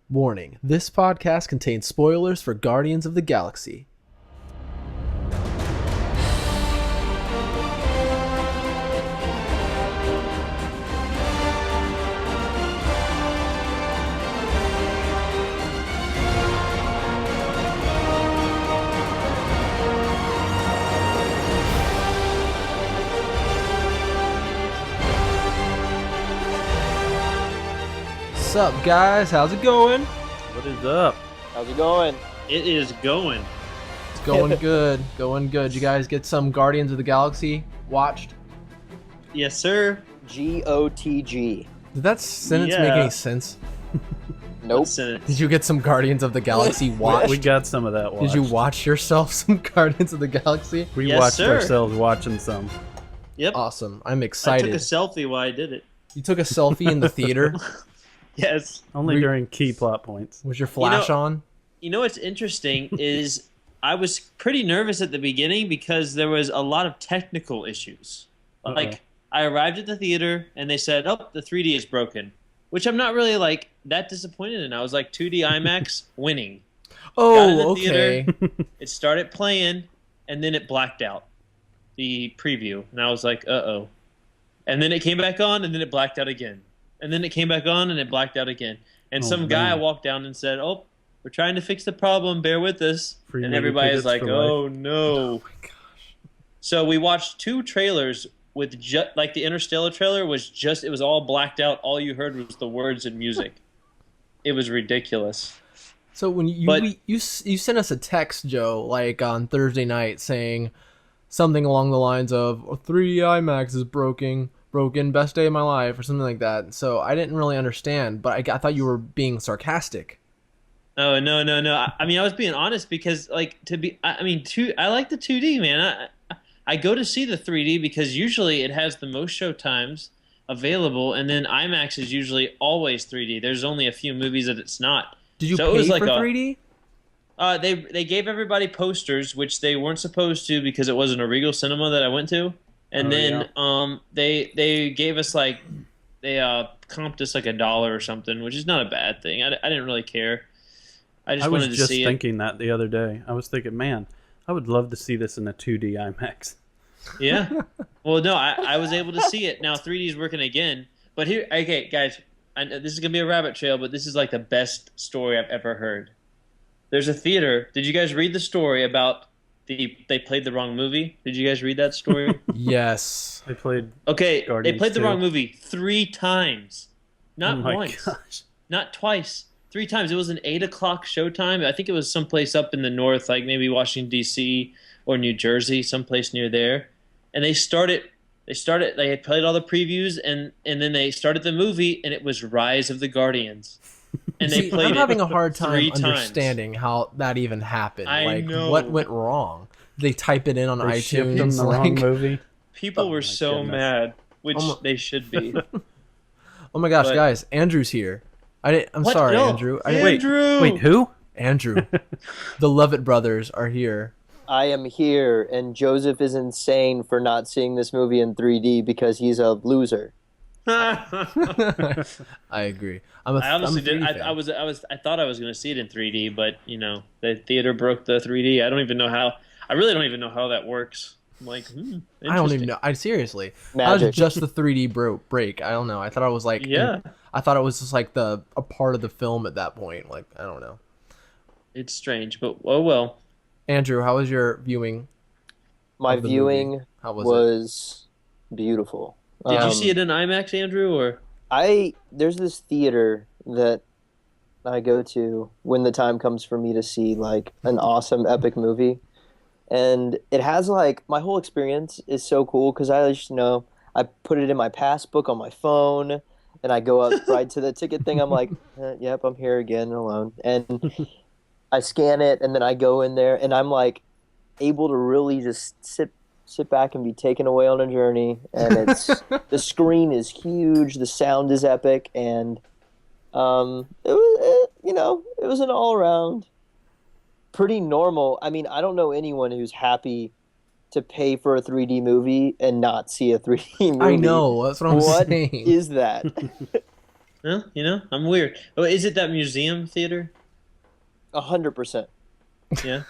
Warning, this podcast contains spoilers for Guardians of the Galaxy. What's up, guys? How's it going? What is up? How's it going? It is going. It's going good. Going good. You guys get some Guardians of the Galaxy watched? Yes, sir. GOTG. Did that sentence make any sense? Nope. Did you get some Guardians of the Galaxy watched? We got some of that watched. Did you watch yourself some Guardians of the Galaxy? We Yes, watched sir. ourselves watching some. Yep. Awesome. I'm I excited. took a selfie while I did it. You took a selfie in the theater? Yes. Only We- during key plot points. Was your flash on? You know what's interesting is I was pretty nervous at the beginning because there was a lot of technical issues. Like, I arrived at the theater and they said, oh, the 3D is broken, which I'm not really like that disappointed in. I was like 2D IMAX winning. Got in the Oh, okay. It started playing and then it blacked out the preview. And I was like, uh-oh. And then it came back on and then it blacked out again. And then it came back on and it blacked out again. And Oh, some guy man. walked down and said, oh, we're trying to fix the problem. Bear with us. Free And movie everybody's tickets like, for oh, life. no. Oh my gosh. So we watched two trailers with just like the Interstellar trailer was just, it was all blacked out. All you heard was the words and music. It was ridiculous. So when you sent us a text, Joe, like on Thursday night, saying something along the lines of 3D IMAX is broken, best day of my life, or something like that. So I didn't really understand, but I thought you were being sarcastic. Oh, no. I mean, I was being honest because like I like the 2D, man. I go to see the 3D because usually it has the most show times available, and then IMAX is usually always 3D. There's only a few movies that it's not. Did you So it pay was like for a- 3D? They gave everybody posters, which they weren't supposed to because it wasn't a Regal Cinema that I went to. And they gave us like they comped us like $1 or something, which is not a bad thing. I didn't really care. I just I was wanted to just see thinking that the other day. I was thinking, man, I would love to see this in a 2D IMAX. it. Yeah. Well, no, I was able to see it. Now 3D is working again. But here, okay, guys, I know this is gonna be a rabbit trail, but this is like the best story I've ever heard. There's a theater. Did you guys read the story about they played the wrong movie? Did you guys read that story? Yes. They played. Okay, they Guardians played the 2. wrong movie 3 times. Not Oh my once. gosh. Not twice. 3 times. It was an 8 o'clock showtime. I think it was someplace up in the north, like maybe Washington, D.C. or New Jersey, someplace near there. And they had played all the previews, and then they started the movie, and it was Rise of the Guardians. And they See, played I'm it having a hard 3 time times. understanding how that even happened. I like, know. what went wrong? They type it in on They shipped them iTunes. the wrong Like, movie. People Oh were my so goodness. mad, which Oh my- they should be. oh my gosh, But- guys, Andrew's here. I'm What? sorry, No, Andrew. Andrew! Wait, who? Andrew. The Lovett brothers are here. I am here, and Joseph is insane for not seeing this movie in 3D because he's a loser. I agree. I'm I honestly I'm a did. 3D fan. I thought I was going to see it in 3D, but the theater broke the 3D. I don't even know how. I really don't even know how that works. I'm like, I don't even know. I seriously. That Magic. was just the 3D break. I don't know. I thought I was like, Yeah. I thought it was just like a part of the film at that point. Like, I don't know. It's strange, but oh well. Andrew, how was your viewing? My Of the viewing How was, was beautiful. Did you see it in IMAX, Andrew? Or There's this theater that I go to when the time comes for me to see like an awesome epic movie, and it has like my whole experience is so cool because I just I put it in my passbook on my phone, and I go up right to the ticket thing. I'm like, yep, I'm here again alone, and I scan it, and then I go in there, and I'm like able to really just sit back and be taken away on a journey. And it's the screen is huge, the sound is epic, and it was an all around pretty normal. I mean, I don't know anyone who's happy to pay for a 3D movie and not see a 3D movie. I know. That's what I'm What saying. is that? Well, I'm weird. Oh, is it that museum theater? 100%. Yeah.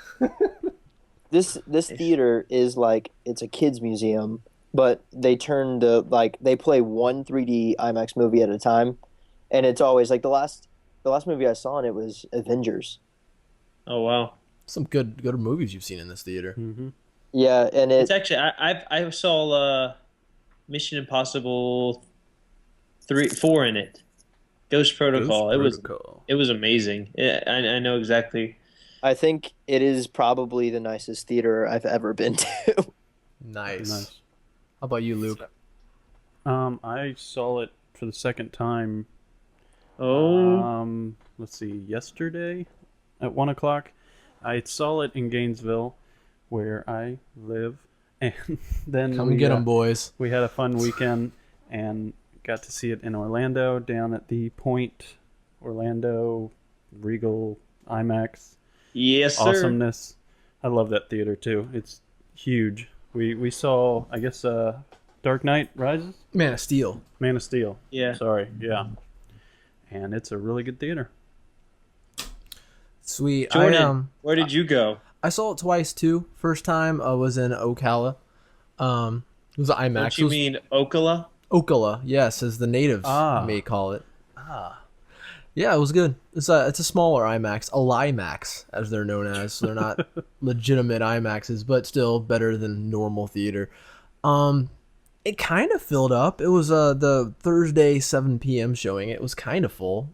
This Nice. theater is like it's a kids museum, but they turn the like they play one 3D IMAX movie at a time, and it's always like the last movie I saw in it was Avengers. Oh wow. Some good movies you've seen in this theater. Hmm. Yeah, and It's it actually I saw Mission Impossible 4 in it. Ghost Ghost Protocol. Protocol. It was amazing. I know exactly. I think it is probably the nicest theater I've ever been to. Nice. Nice. How about you, Luke? I saw it for the second time. Oh Let's see, yesterday at 1 o'clock. I saw it in Gainesville, where I live, and then Come get them, boys. we had a fun weekend and got to see it in Orlando, down at the Point Orlando Regal IMAX. yes, sir. Awesomeness. I love that theater too. It's huge. We saw, I guess, Dark Knight Rises, Man of Steel. Man of Steel. Yeah. Sorry, yeah. And it's a really good theater. Sweet. Jordan, where did you go? I saw it twice too. First time was in Ocala. It was IMAX. Don't you mean Ocala? Ocala? Yes, as the natives may call it. Yeah, it was good. It's a smaller IMAX, a Limax as they're known as. So they're not legitimate IMAXs, but still better than normal theater. It kind of filled up. It was the Thursday 7 p.m. showing. It was kind of full.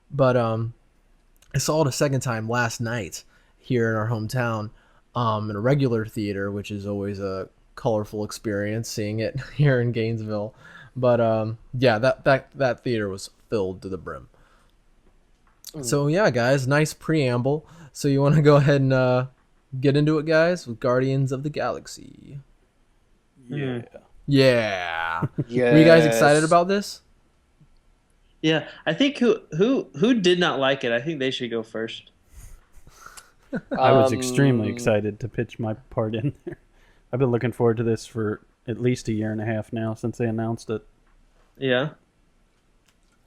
But I saw it a second time last night here in our hometown, in a regular theater, which is always a colorful experience seeing it here in Gainesville. But yeah, that theater was filled to the brim. So yeah, guys, nice preamble. So you want to go ahead and get into it, guys, with Guardians of the Galaxy. Yeah. Yeah. Yes. Were you guys excited about this? Yeah, I think who did not like it. I think they should go first. I was extremely Um, excited to pitch my part in there. I've been looking forward to this for at least a year and a half now since they announced it. Yeah.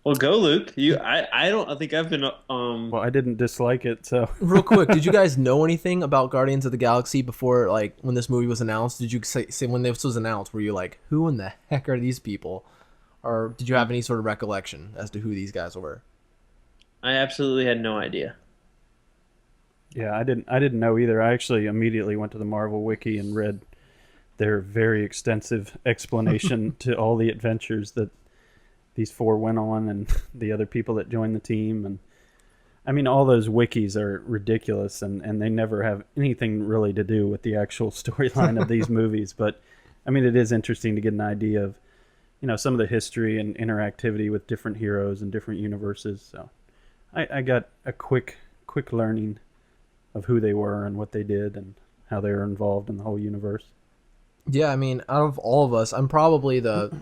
Well, go, Luke. I don't think I've been. Well, I didn't dislike it, so Real quick, did you guys know anything about Guardians of the Galaxy before, like, when this movie was announced? Did you say when this was announced, were you like, who in the heck are these people? Or did you have any sort of recollection as to who these guys were? I absolutely had no idea. yeah, I didn't know either. I actually immediately went to the Marvel wiki and read their very extensive explanation to all the adventures that these four went on and the other people that joined the team. And I mean, all those wikis are ridiculous, and they never have anything really to do with the actual storyline of these movies. But I mean, it is interesting to get an idea of, some of the history and interactivity with different heroes and different universes. So I got a quick learning of who they were and what they did and how they were involved in the whole universe. Yeah, I mean, out of all of us, I'm probably the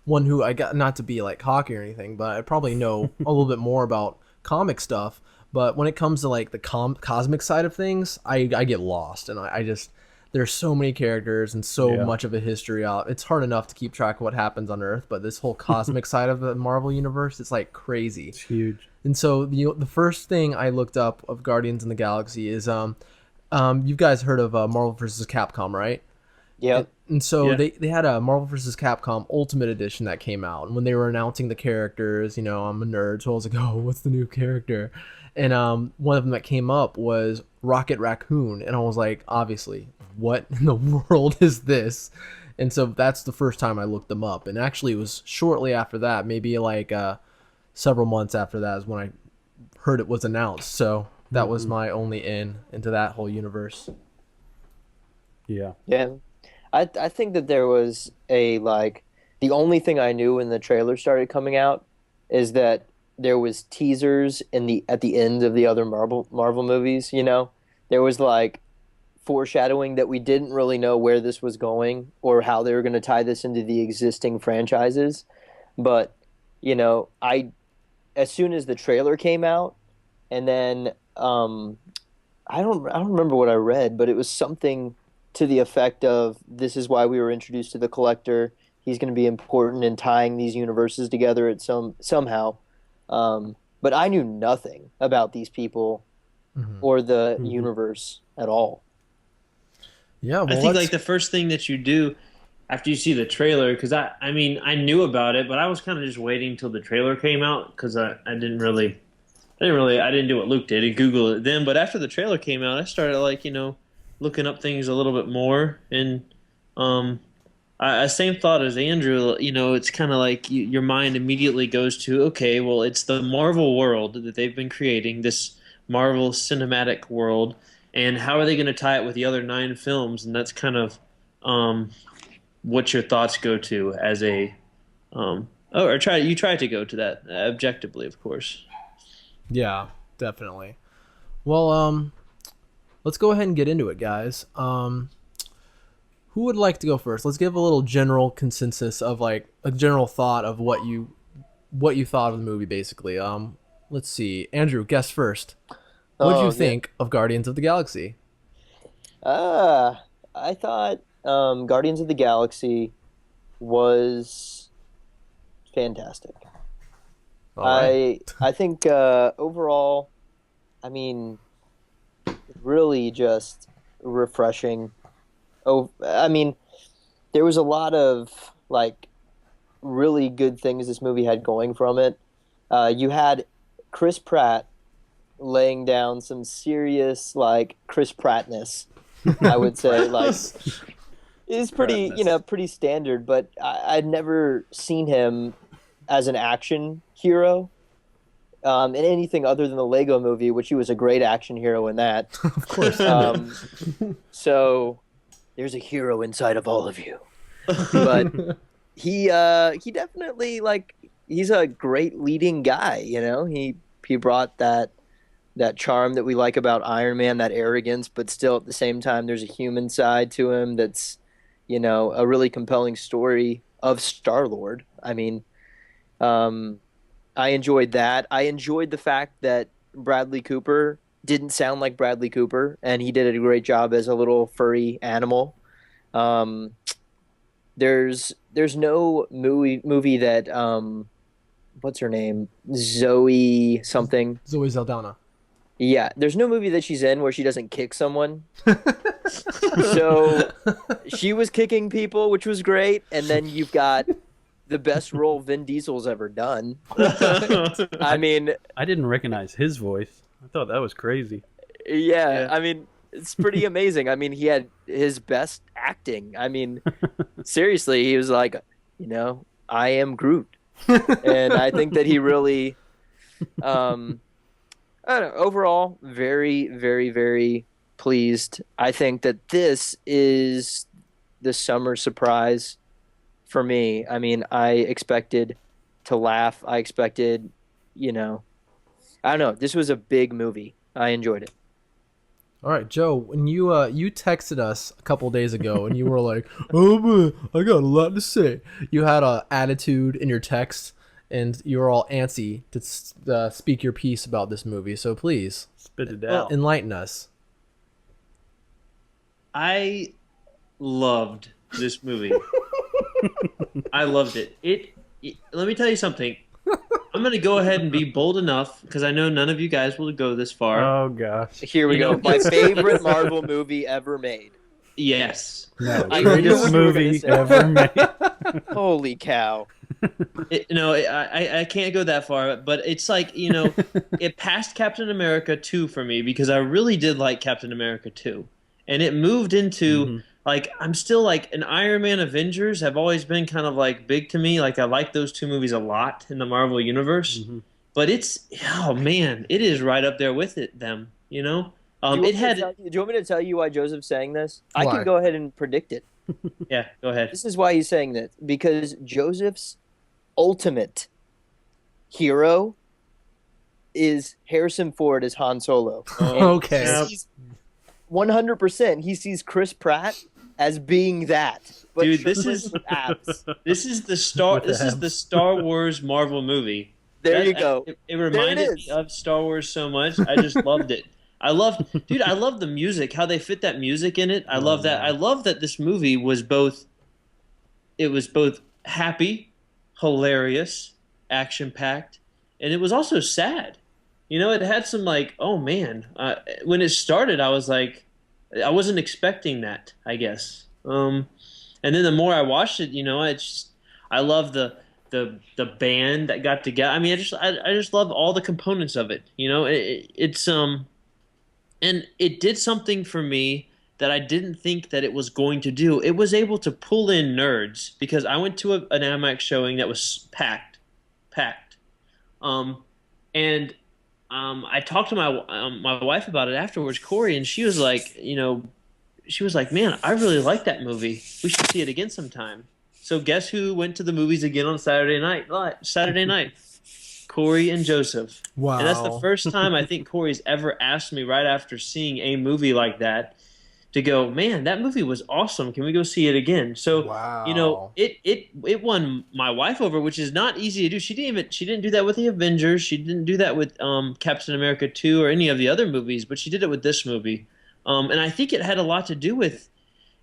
one who I got, not to be like cocky or anything, but I probably know a little bit more about comic stuff. But when it comes to like the cosmic side of things, I get lost, and I just there's so many characters and so Yeah. much of a history out. It's hard enough to keep track of what happens on Earth, but this whole cosmic side of the Marvel universe, it's like crazy. It's huge. And so the first thing I looked up of Guardians in the Galaxy is you guys heard of Marvel vs. Capcom, right? Yep. And so Yeah. they had a Marvel vs. Capcom Ultimate Edition that came out. And when they were announcing the characters, I'm a nerd, so I was like, oh, what's the new character? And one of them that came up was Rocket Raccoon. And I was like, obviously, what in the world is this? And so that's the first time I looked them up. And actually, it was shortly after that, maybe like several months after that, is when I heard it was announced. So that was my only into that whole universe. Yeah. Yeah. I think that there was the only thing I knew when the trailer started coming out is that there was teasers at the end of the other Marvel movies, There was like foreshadowing that we didn't really know where this was going or how they were going to tie this into the existing franchises. But, I as soon as the trailer came out and then I don't remember what I read, but it was something to the effect of this is why we were introduced to the Collector. he's going to be important in tying these universes together at somehow. But I knew nothing about these people or the universe at all. Yeah, I well, think like the first thing that you do after you see the trailer, because I mean I knew about it, but I was kind of just waiting till the trailer came out because I didn't do what Luke did and Google it then. But after the trailer came out, I started like looking up things a little bit more, and same thought as Andrew. It's kind of like your mind immediately goes to, okay, well, it's the Marvel world that they've been creating, this Marvel cinematic world, and how are they going to tie it with the other 9 films? And that's kind of what your thoughts go to as a you try to go to that objectively, of course. Yeah, definitely. Well, let's go ahead and get into it, guys. Who would like to go first? Let's give a little general consensus of like a general thought of what you thought of the movie, basically. Let's see, Andrew, guess first. What did you think of Guardians of the Galaxy? I thought Guardians of the Galaxy was fantastic. All right. I think overall, I mean, really just refreshing. Oh, I mean, there was a lot of like really good things this movie had going from it. You had Chris Pratt laying down some serious like Chris Prattness, I would say. Like, is pretty pretty standard, but I'd never seen him as an action hero in anything other than the Lego Movie, which he was a great action hero in that. Of course. So there's a hero inside of all of you. But he definitely like he's a great leading guy, He brought that charm that we like about Iron Man, that arrogance, but still at the same time there's a human side to him that's a really compelling story of Star-Lord. I mean, I enjoyed that. I enjoyed the fact that Bradley Cooper didn't sound like Bradley Cooper, and he did a great job as a little furry animal. There's no movie that what's her name? Zoe something. Zoe Saldana. Yeah, there's no movie that she's in where she doesn't kick someone. So she was kicking people, which was great, and then you've got the best role Vin Diesel's ever done. I mean, I didn't recognize his voice. I thought that was crazy. Yeah, I mean, it's pretty amazing. I mean, he had his best acting. I mean, seriously, he was like, I am Groot. And I think that he really, I don't know, overall, very, very, very pleased. I think that this is the summer surprise for me. I mean, I expected to laugh. I expected, I don't know. This was a big movie. I enjoyed it. All right, Joe, when you texted us a couple days ago and you were like, "Oh man, I got a lot to say." You had a attitude in your text and you were all antsy to speak your piece about this movie. So please spit it out. Enlighten us. I loved this movie. I loved it. Let me tell you something. I'm going to go ahead and be bold enough because I know none of you guys will go this far. Oh, gosh. Here we go. My favorite Marvel movie ever made. Yes. No, greatest movie ever made. Holy cow. I can't go that far, but it's like, it passed Captain America 2 for me because I really did like Captain America 2. And it moved into, like, I'm still like, an Iron Man Avengers have always been kind of like big to me. Like, I like those two movies a lot in the Marvel Universe. But it is right up there with them, Do you want me to tell you why Joseph's saying this? Why? I can go ahead and predict it. Yeah, go ahead. This is why he's saying that. Because Joseph's ultimate hero is Harrison Ford as Han Solo. Okay. 100%. He sees Chris Pratt as being that. But dude, this is the Star Wars Marvel movie. There you go. It reminded me of Star Wars so much. I just loved it. I love the music, how they fit that music in it. I love that. I love that this movie was both happy, hilarious, action packed, and it was also sad. It had some like, oh man, when it started, I was like, I wasn't expecting that, I guess. And then the more I watched it, I love the band that got together. I mean, I just love all the components of it. And it did something for me that I didn't think that it was going to do. It was able to pull in nerds because I went to an IMAX showing that was packed. Um, and I talked to my wife about it afterwards, Corey, and she was like, "Man, I really like that movie. We should see it again sometime." So guess who went to the movies again on Saturday night? Saturday night, Corey and Joseph. And that's the Wow. first time I think Corey's ever asked me right after seeing a movie like that to go, "Man, that movie was awesome. Can we go see it again?" So, Wow. it won my wife over, which is not easy to do. She didn't do that with the Avengers. She didn't do that with Captain America 2 or any of the other movies, but she did it with this movie. And I think it had a lot to do with,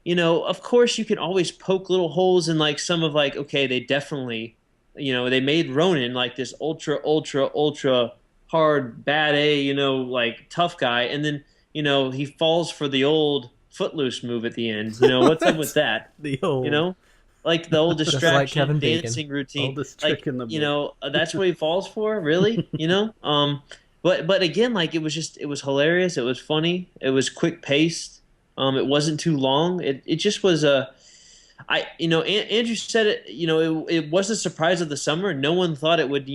of course you can always poke little holes in like some of like, okay, they definitely, they made Ronan like this ultra, ultra, ultra hard, bad A, like tough guy. And then, he falls for the old footloose move at the end. What's up with that? The You old know, like the old Just like distraction Kevin Bacon. dancing routine. oldest Like, trick in the book. that's what he falls for, really? But again, like it was hilarious. It was funny. It was quick paced. It wasn't too long. It just was a. Andrew said it. It was a surprise of the summer. No one thought it would,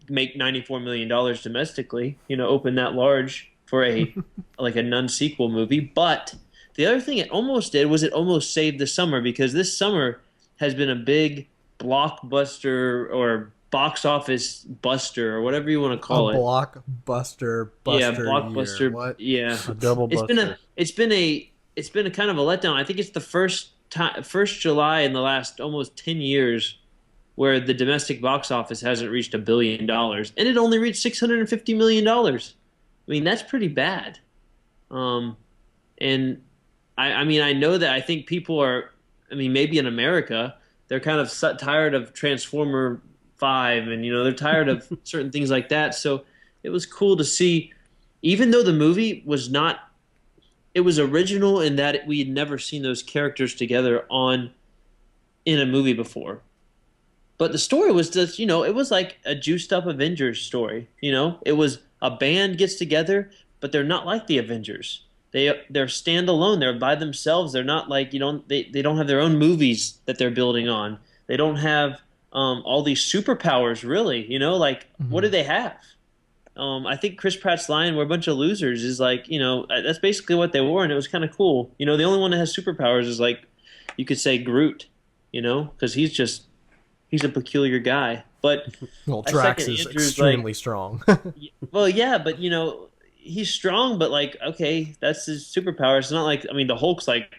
make $94 million domestically. Open that large for a like a non-sequel movie. But the other thing it almost did was it almost saved the summer because this summer has been a big blockbuster or box office buster or whatever you want to A call it. blockbuster Yeah, buster blockbuster. year. What? Yeah, A double buster. it's been a kind of a letdown. I think it's the first July in the last almost 10 years where the domestic box office hasn't reached $1 billion, and it only reached $650 million. I mean, that's pretty bad. And I mean, I know that I think people are. I mean, maybe in America they're kind of tired of Transformer 5, and they're tired of certain things like that. So it was cool to see, even though the movie was not. It was original in that we had never seen those characters together in a movie before. But the story was just, it was like a juiced up Avengers story. It was a band gets together, but they're not like the Avengers. They're standalone. They're by themselves. They're not like they don't have their own movies that they're building on. They don't have all these superpowers really. Like what do they have? I think Chris Pratt's line, "We're a bunch of losers," is like, that's basically what they were, and it was kind of cool. The only one that has superpowers is like, you could say Groot, because he's a peculiar guy. But Well, I Drax second is Andrew's extremely strong. well, yeah, but he's strong, but like, okay, that's his superpower. It's not like, I mean, the Hulk's like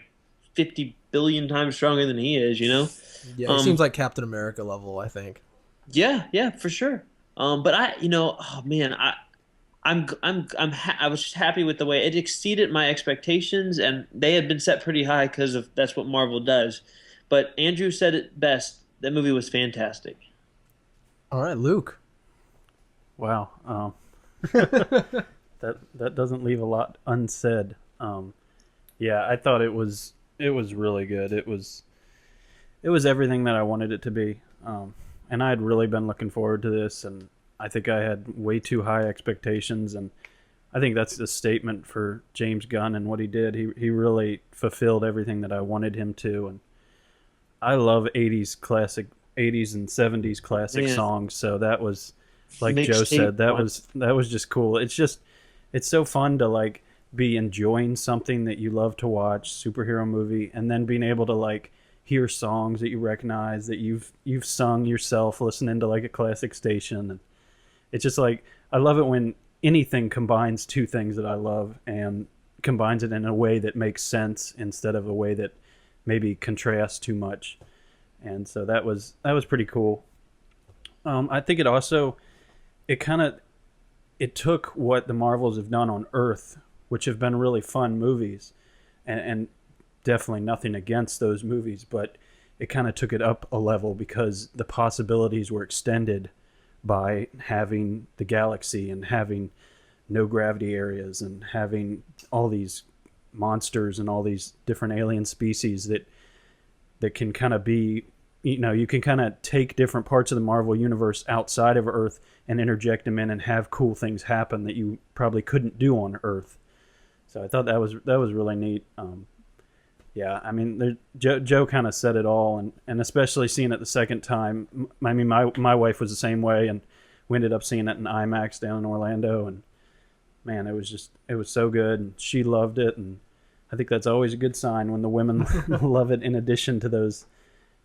50 billion times stronger than he is. Yeah, he seems like Captain America level, I think. Yeah, for sure. But oh man, I was just happy with the way it exceeded my expectations, and they had been set pretty high because of that's what Marvel does. But Andrew said it best. That movie was fantastic. All right, Luke. Wow. That doesn't leave a lot unsaid. Yeah, I thought it was really good. It was everything that I wanted it to be. And I had really been looking forward to this, and I think I had way too high expectations, and I think that's a statement for James Gunn and what he did. He really fulfilled everything that I wanted him to, and I love 80s and 70s classic Man. songs, so that was, like Mixtape Joe said, that one. was just cool. It's so fun to like be enjoying something that you love to watch, superhero movie, and then being able to like hear songs that you recognize that you've sung yourself listening to like a classic station. And it's just like, I love it when anything combines two things that I love and combines it in a way that makes sense instead of a way that maybe contrasts too much. And so that was pretty cool. I think it also, it took what the Marvels have done on Earth, which have been really fun movies, and definitely nothing against those movies, but it kind of took it up a level because the possibilities were extended by having the galaxy and having no gravity areas and having all these monsters and all these different alien species that can kind of be, you can kind of take different parts of the Marvel universe outside of Earth and interject them in and have cool things happen that you probably couldn't do on Earth. So I thought that was really neat. Yeah, I mean, Joe kind of said it all, and especially seeing it the second time. I mean, my wife was the same way, and we ended up seeing it in IMAX down in Orlando, and man, it was so good, and she loved it, and I think that's always a good sign when the women love it in addition to those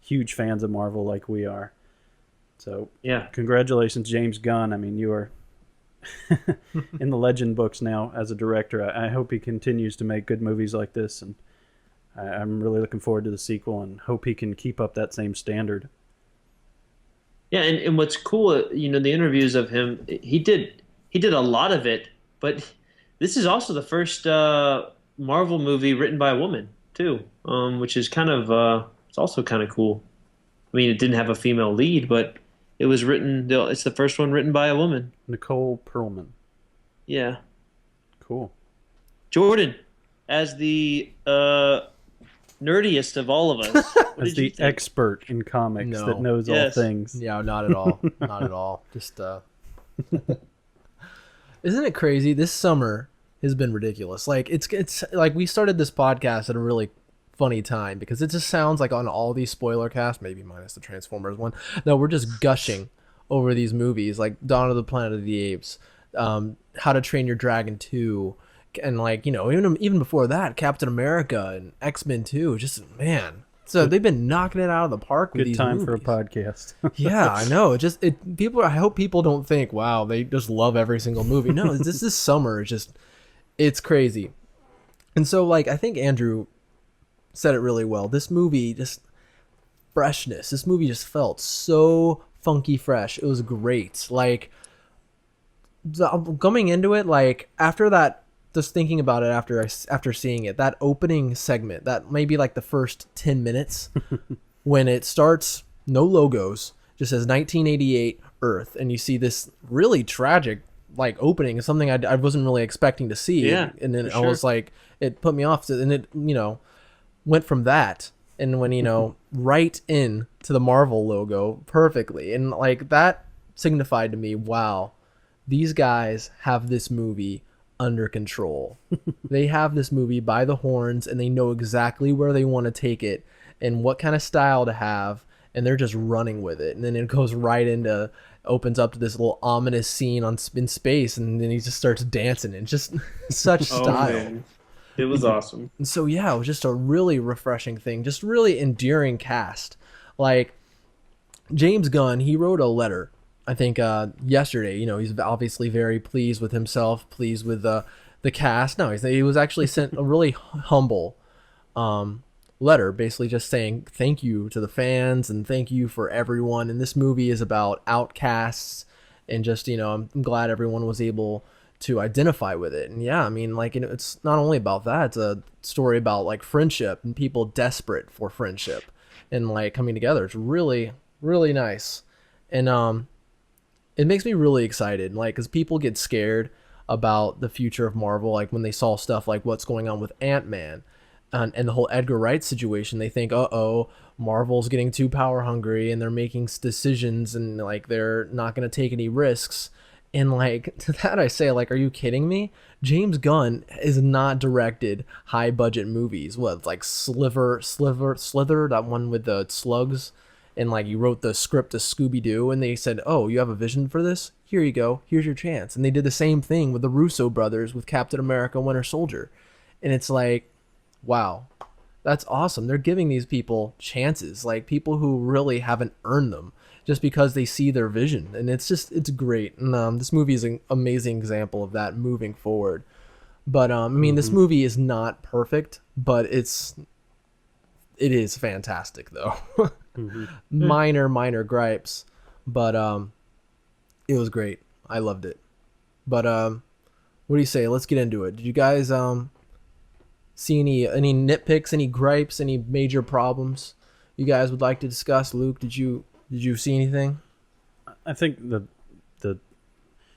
huge fans of Marvel like we are. So yeah, congratulations, James Gunn. I mean, you are in the legend books now as a director. I hope he continues to make good movies like this, and I'm really looking forward to the sequel and hope he can keep up that same standard. Yeah, and what's cool, the interviews of him, he did a lot of it, but this is also the first Marvel movie written by a woman too, which is kind of it's also kind of cool. I mean, it didn't have a female lead, but it was written. It's the first one written by a woman. Nicole Perlman. Yeah. Cool. Jordan, as the nerdiest of all of us, as the expert in comics that knows all things. Yeah, not at all. Not at all. Just isn't it crazy? This summer has been ridiculous. Like it's like we started this podcast at a really funny time because it just sounds like on all these SpoilerCast, maybe minus the Transformers one. No, we're just gushing over these movies like Dawn of the Planet of the Apes, How to Train Your Dragon 2, and like, even before that, Captain America and X-Men 2. Just, man. So they've been knocking it out of the park with these movies. Good time for a podcast. Yeah, I know. I hope people don't think, wow, they just love every single movie. No, this summer is just, it's crazy. And so, like, I think Andrew said it really well. This movie, just freshness. This movie just felt so funky fresh. It was great. Like, coming into it, like, after that, just thinking about it after seeing it, that opening segment, that maybe like the first 10 minutes when it starts, no logos, just says 1988 Earth, and you see this really tragic like opening, something I wasn't really expecting to see. Yeah, and then I was like, it put me off, and it went from that, and when right in to the Marvel logo perfectly, and like that signified to me, wow, these guys have this movie under control. They have this movie by the horns, and they know exactly where they want to take it and what kind of style to have, and they're just running with it. And then it goes right into, opens up to this little ominous scene in space, and then he just starts dancing, and just such style. Man. It was awesome. And so yeah, it was just a really refreshing thing, just really endearing cast. Like, James Gunn, he wrote a letter, I think yesterday. He's obviously very pleased with himself, pleased with the cast. No, he was actually sent a really humble letter, basically just saying thank you to the fans and thank you for everyone. And this movie is about outcasts, and just I'm glad everyone was able to identify with it. And yeah, I mean, like, it's not only about that, it's a story about like friendship and people desperate for friendship and like coming together. It's really, really nice. And it makes me really excited, like, because people get scared about the future of Marvel, like when they saw stuff like what's going on with Ant-Man and the whole Edgar Wright situation. They think, Marvel's getting too power hungry and they're making decisions and like they're not going to take any risks. And like, to that I say, like, are you kidding me? James Gunn is not directed high budget movies. What, like Slither, that one with the slugs? And like, you wrote the script to Scooby-Doo, and they said, oh, you have a vision for this? Here you go. Here's your chance. And they did the same thing with the Russo brothers with Captain America Winter Soldier. And it's like, wow, that's awesome. They're giving these people chances, like people who really haven't earned them, just because they see their vision. And it's great. And this movie is an amazing example of that moving forward. But I mean, this movie is not perfect, but it is fantastic though. Minor gripes, but it was great. I loved it. But what do you say? Let's get into it. Did you guys see any nitpicks, any gripes, any major problems you guys would like to discuss? Luke, did you see anything? I think the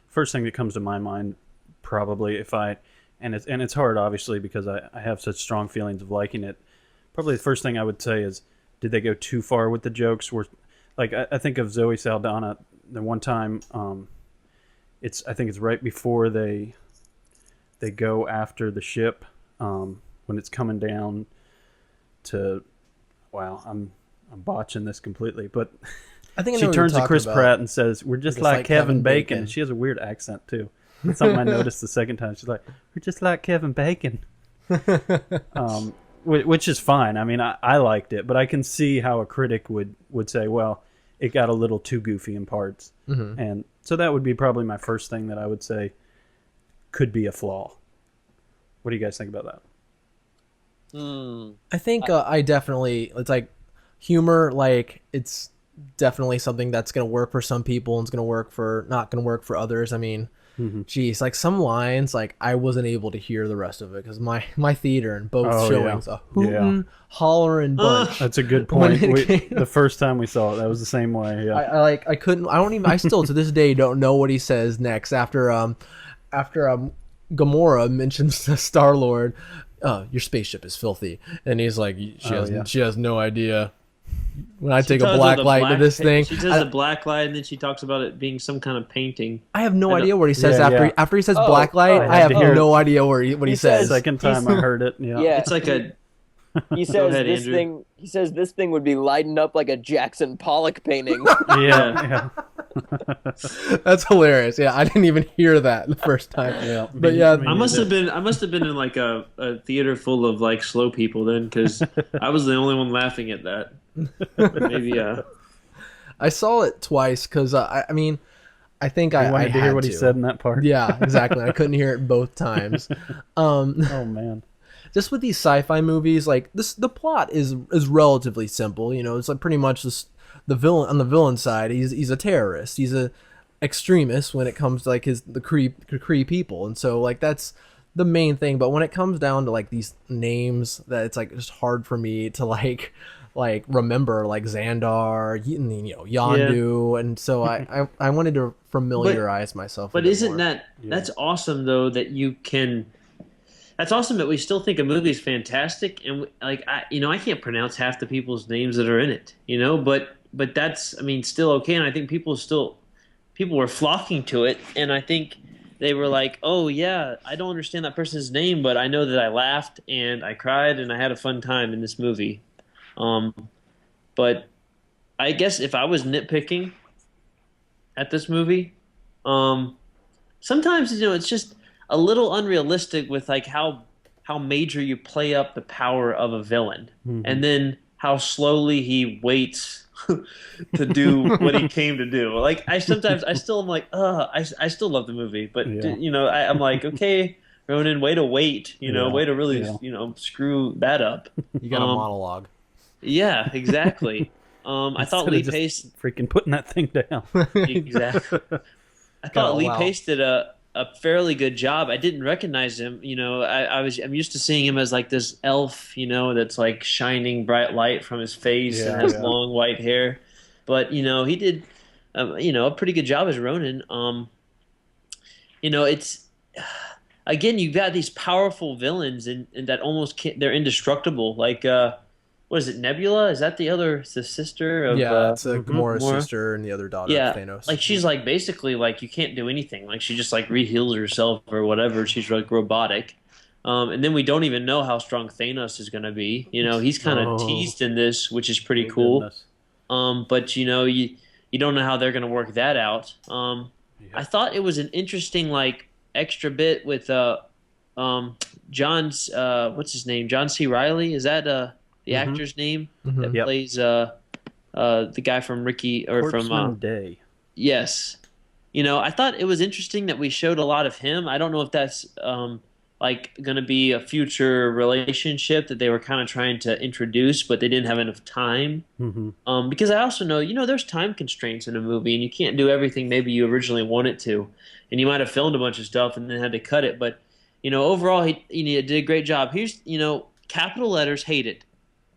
first thing that comes to my mind, probably, if I, and it's hard, obviously, because I have such strong feelings of liking it. Probably the first thing I would say is, did they go too far with the jokes? Like, I think of Zoe Saldana. The one time, I think it's right before they go after the ship, when it's coming down to, wow, I'm botching this completely, but I think I know she what you're turns to talking Chris about. Pratt and says, "We're just like Kevin Bacon." She has a weird accent too. That's something I noticed the second time. She's like, "We're just like Kevin Bacon," which is fine. I mean, I liked it, but I can see how a critic would say, "Well, it got a little too goofy in parts," and so that would be probably my first thing that I would say could be a flaw. What do you guys think about that? I think I definitely, it's like humor, like it's definitely something that's going to work for some people and it's going to work for, not going to work for others. I mean, geez, like some lines, like I wasn't able to hear the rest of it because my theater and both showings, a hootin', hollering bunch. That's a good point. The first time we saw it, that was the same way. Yeah. I couldn't, I still to this day don't know what he says next after Gamora mentions the Star-Lord. Your spaceship is filthy, and he's like, she has no idea. When I take a black light to this thing, she does a black light, and then she talks about it being some kind of painting. I have no idea what he says after he says black light. I have no idea what he says. Second time I heard it. Yeah, it's like a. He says ahead, this Andrew. thing. He says this thing would be lighting up like a Jackson Pollock painting. yeah. That's hilarious. Yeah, I didn't even hear that the first time. Yeah, but yeah, I must have been in like a theater full of like slow people then, because I was the only one laughing at that. Maybe I saw it twice because I mean, I think I wanted to hear what he said in that part. Yeah, exactly. I couldn't hear it both times. Oh man. Just with these sci-fi movies, like this, the plot is relatively simple. You know, it's like pretty much the villain on the villain side. He's a terrorist. He's a extremist when it comes to like the Cree people, and so like that's the main thing. But when it comes down to like these names, that it's like just hard for me to like remember, like Xandar, Yondu, and so I wanted to familiarize myself. But isn't that's awesome though that you can. That's awesome that we still think a movie is fantastic, and like I can't pronounce half the people's names that are in it, but that's still okay, and I think people were flocking to it, and I think they were like, oh yeah, I don't understand that person's name, but I know that I laughed and I cried and I had a fun time in this movie, but I guess if I was nitpicking at this movie, sometimes it's just a little unrealistic with like how major you play up the power of a villain, and then how slowly he waits to do what he came to do. Like I still am like, I still love the movie, but I'm like, okay, Ronan, way to wait, way to really screw that up. You got a monologue. Yeah, exactly. I thought Lee Pace freaking putting that thing down. Exactly. I thought Lee Pace did a fairly good job. I didn't recognize him. I'm used to seeing him as like this elf, that's like shining bright light from his face and has long white hair. But he did, a pretty good job as Ronan. It's again, you've got these powerful villains and that almost can't, they're indestructible. Like what is it, Nebula? Is that the sister of? Yeah, it's Gamora's sister and the other daughter of Thanos. Like she's like basically like you can't do anything. Like she just like reheals herself or whatever. She's like robotic. And then we don't even know how strong Thanos is going to be. He's kind of teased in this, which is pretty cool. But you don't know how they're going to work that out. I thought it was an interesting like extra bit with John's what's his name? John C. Reilly. Is that the actor's name that plays the guy from Ricky or from Day. Yes. I thought it was interesting that we showed a lot of him. I don't know if that's like going to be a future relationship that they were kind of trying to introduce, but they didn't have enough time. Because I also know, there's time constraints in a movie, and you can't do everything maybe you originally wanted to, and you might have filmed a bunch of stuff and then had to cut it. But overall, he did a great job. Here's capital letters, hate it.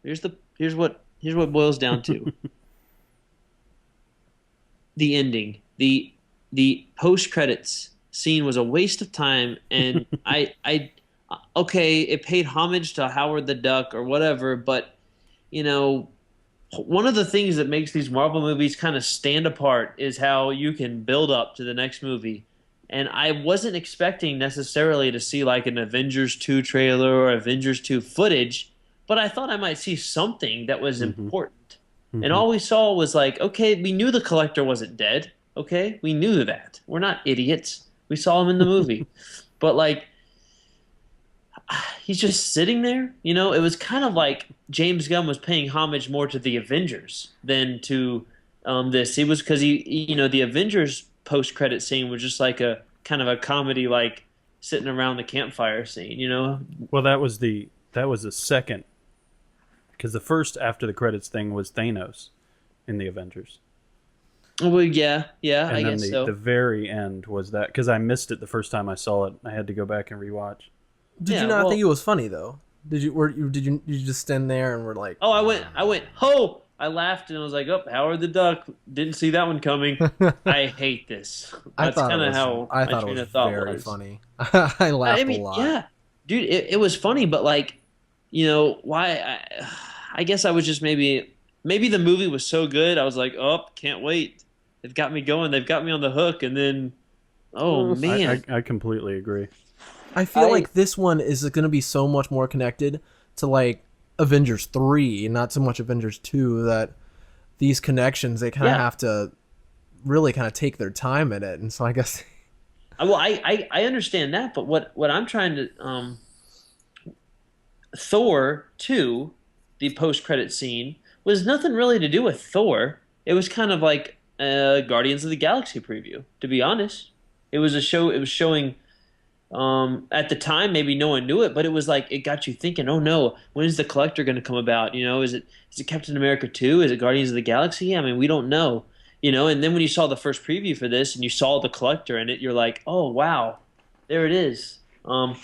Here's what Here's what it boils down to: the ending, the post credits scene was a waste of time, and I okay, it paid homage to Howard the Duck or whatever, but you know, one of the things that makes these Marvel movies kind of stand apart is how you can build up to the next movie. And I wasn't expecting necessarily to see like an Avengers 2 trailer or Avengers 2 footage, but I thought I might see something that was important. And all we saw was like, okay, we knew the Collector wasn't dead. Okay, we knew that. We're not idiots. We saw him in the movie. But like, he's just sitting there. You know, it was kind of like James Gunn was paying homage more to the Avengers than to this. It was because the Avengers post credit scene was just like a kind of a comedy, like sitting around the campfire scene. You know. Well, that was the second, because the first after the credits thing was Thanos in the Avengers. Well, yeah, And I then guess so. the very end was that, because I missed it the first time I saw it. I had to go back and rewatch. Did Yeah, you not well- think it was funny though? Did you just stand there and were like, Oh, I went, ho! I laughed and I was like, oh, Howard the Duck. Didn't see that one coming. I hate this. That's kind of how I my thought it train was of thought very was. funny. I laughed a lot. Yeah, dude, it was funny, but like, why? I guess I was just maybe the movie was so good. I was like, oh, can't wait. They've got me going. They've got me on the hook, and then, oh man, I completely agree. I feel like this one is going to be so much more connected to like Avengers 3, not so much Avengers 2, that these connections, they kind of have to really kind of take their time in it. And so I guess well, I understand that, but what I'm trying to Thor 2, the post credit scene, was nothing really to do with Thor. It was kind of like a Guardians of the Galaxy preview, to be honest. It was a show. It was showing. At the time, maybe no one knew it, but it was like it got you thinking. Oh no, when is the Collector going to come about? You know, is it Captain America 2? Is it Guardians of the Galaxy? I mean, we don't know. You know, and then when you saw the first preview for this and you saw the Collector in it, you're like, oh wow, there it is. And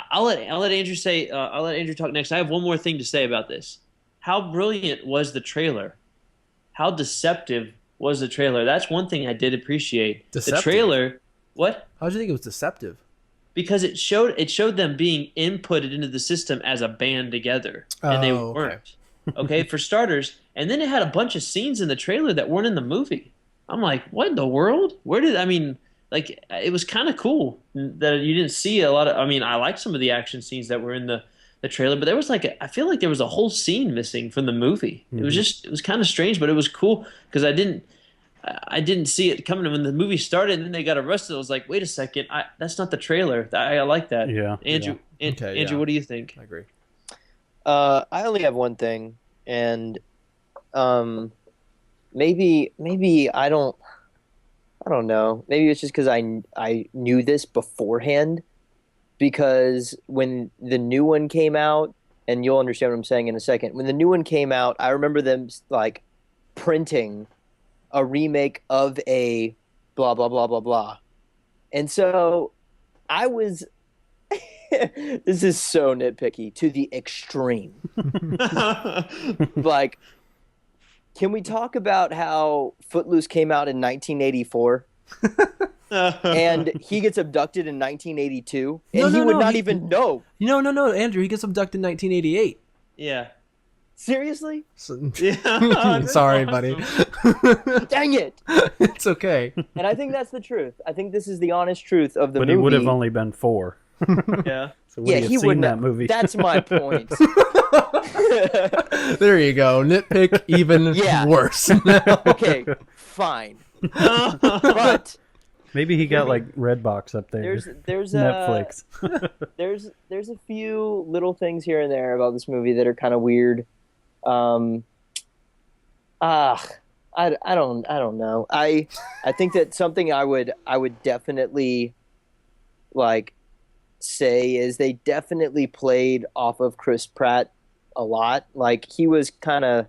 I'll let Andrew say. I'll let Andrew talk next. I have one more thing to say about this. How brilliant was the trailer? How deceptive was the trailer? That's one thing I did appreciate. Deceptive? The trailer. What? how did you think it was deceptive? Because it showed them being inputted into the system as a band together, and they Oh, okay. weren't. Okay, for starters, and then it had a bunch of scenes in the trailer that weren't in the movie. I'm like, what in the world? Like, it was kind of cool that you didn't see a lot of. I mean, I liked some of the action scenes that were in the trailer, but there was like I feel like there was a whole scene missing from the movie. It was kind of strange, but it was cool because I didn't see it coming. And when the movie started and then they got arrested, I was like, wait a second, that's not the trailer. I like that. Yeah. Andrew, Okay, Andrew, yeah. what do you think? I agree. I only have one thing, and maybe I don't know. Maybe it's just because I knew this beforehand, because when the new one came out, and you'll understand what I'm saying in a second. When the new one came out, I remember them like printing a remake of a blah blah blah blah blah, and so I was. This is so nitpicky to the extreme. Like, can we talk about how Footloose came out in 1984 and he gets abducted in 1982 and he would not even know? No, Andrew, he gets abducted in 1988. Yeah. Seriously? So, Yeah. sorry, buddy. Dang it. It's okay. And I think that's the truth. I think this is the honest truth of the But movie. he would have only been 4. Yeah. So would Yeah, he have he seen wouldn't that have. movie? That's my point. There you go. Nitpick even Yeah. worse. Okay, fine. But Maybe he got like Redbox up there. there's Netflix. there's a few little things here and there about this movie that are kind of weird. I don't know. I think that something I would definitely like say is they definitely played off of Chris Pratt a lot. Like, he was kind of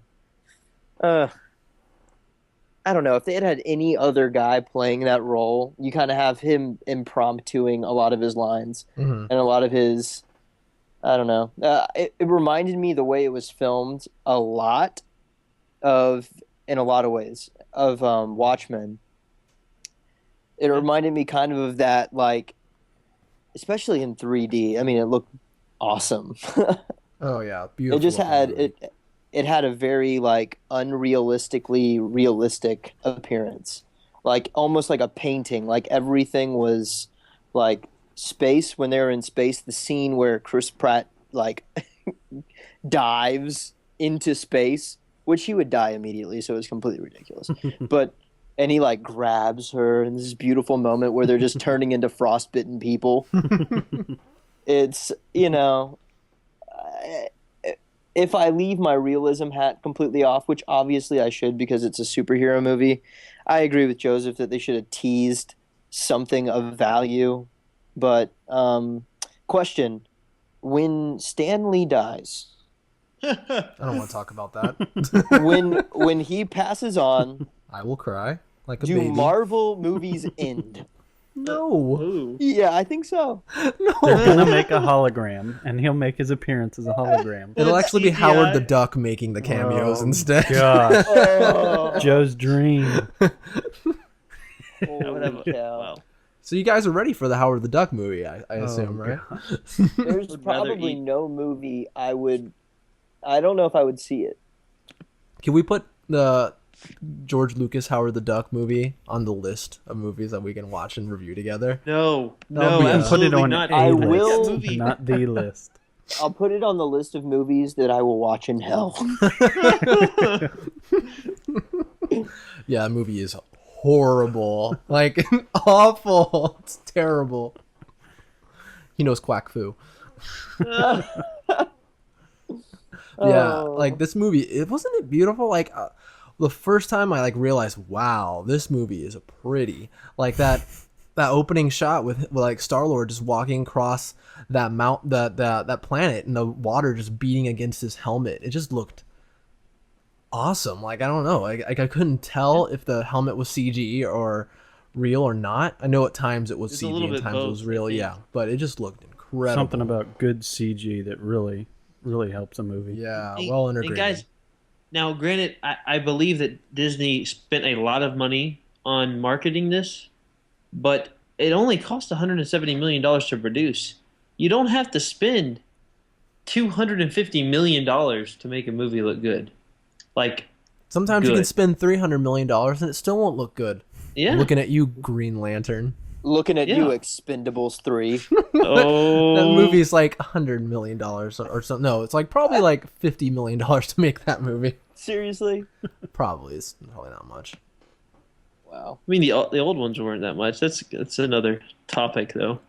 I don't know, if they had any other guy playing that role, you kind of have him impromptuing a lot of his lines Mhm. and a lot of his, I don't know. It reminded me the way it was filmed a lot of, in a lot of ways, of Watchmen. It reminded me kind of that, like, especially in 3D. I mean, it looked awesome. Oh yeah, It beautiful just looking had movie. it had a very like unrealistically realistic appearance. Like almost like a painting. Like everything was like space when they were in space, the scene where Chris Pratt like dives into space, which he would die immediately, so it was completely ridiculous. But and he like grabs her in this beautiful moment where they're just turning into frostbitten people. It's, if I leave my realism hat completely off, which obviously I should because it's a superhero movie, I agree with Joseph that they should have teased something of value. But question: when Stan Lee dies, I don't want to talk about that. when he passes on, I will cry like a do baby. Marvel movies end? No. Ooh. Yeah, I think so. They're gonna make a hologram, and he'll make his appearance as a hologram. It'll It's actually be CGI. Howard the Duck making the cameos Oh, instead. God, Oh, Joe's dream. That would have holy a, cow. wow. So you guys are ready for the Howard the Duck movie, I assume, Oh, right? God. There's Would rather probably eat- no movie I don't know if I would see it. Can we put the George Lucas Howard the Duck movie on the list of movies that we can watch and review together? No, That'll no, be a- absolutely Put it on not. a I list, will- Movie. not the list. I'll put it on the list of movies that I will watch in hell. Yeah, that movie is horrible. Like, awful. It's terrible. He knows quack foo. Yeah, Oh. like this movie, it wasn't it beautiful? Like the first time I like realized, wow, this movie is pretty. Like that opening shot with like Star-Lord just walking across that that planet and the water just beating against his helmet. It just looked awesome. Like I don't know. Like I couldn't tell if the helmet was CG or real or not. I know at times it was It's a CG little and bit times it both, was I real. think. Yeah, but it just looked incredible. Something about good CG that really, really helps a movie. yeah, And- well and integrated. guys, now granted, I believe that Disney spent a lot of money on marketing this, but it only cost $170 million to produce. You don't have to spend $250 million to make a movie look good. Like, Sometimes you can good. spend $300 million and it still won't look good. yeah. Looking at you, Green Lantern. Looking at you, Yeah. Expendables 3. Oh, That movie's like $100 million or something. No, it's like probably like $50 million to make that movie. Seriously? Probably. It's probably not much. Wow. I mean, the old ones weren't that much. That's another topic, though.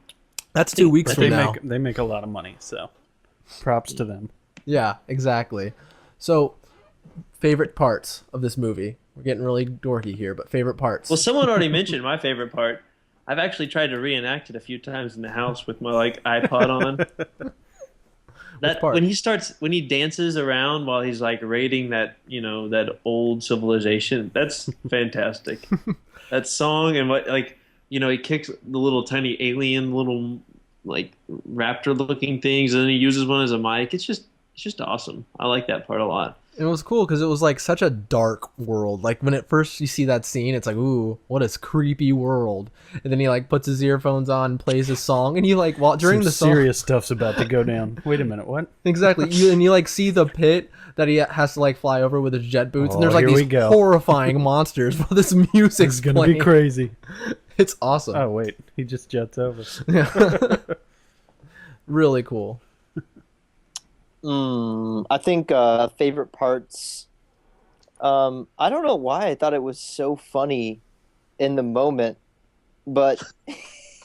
That's 2 weeks But from now. they make a lot of money, so props to them. Yeah, exactly. So, favorite parts of this movie. We're getting really dorky here, but favorite parts. Well, someone already mentioned my favorite part. I've actually tried to reenact it a few times in the house with my like iPod on. That part? when he dances around while he's like raiding that that old civilization, that's fantastic. That song and what he kicks the little tiny alien little like raptor looking things and then he uses one as a mic. It's just awesome. I like that part a lot. It was cool because it was like such a dark world. Like when at first you see that scene, it's like, ooh, what a creepy world. And then he like puts his earphones on and plays his song, and he like during Some the song, serious stuff's about to go down. Wait a minute, what? exactly. You like see the pit that he has to like fly over with his jet boots, and there's like here we these go. horrifying monsters while this music's It's gonna playing. be crazy. It's awesome. Oh wait, he just jets over. Really cool. I think favorite parts. I don't know why I thought it was so funny in the moment, but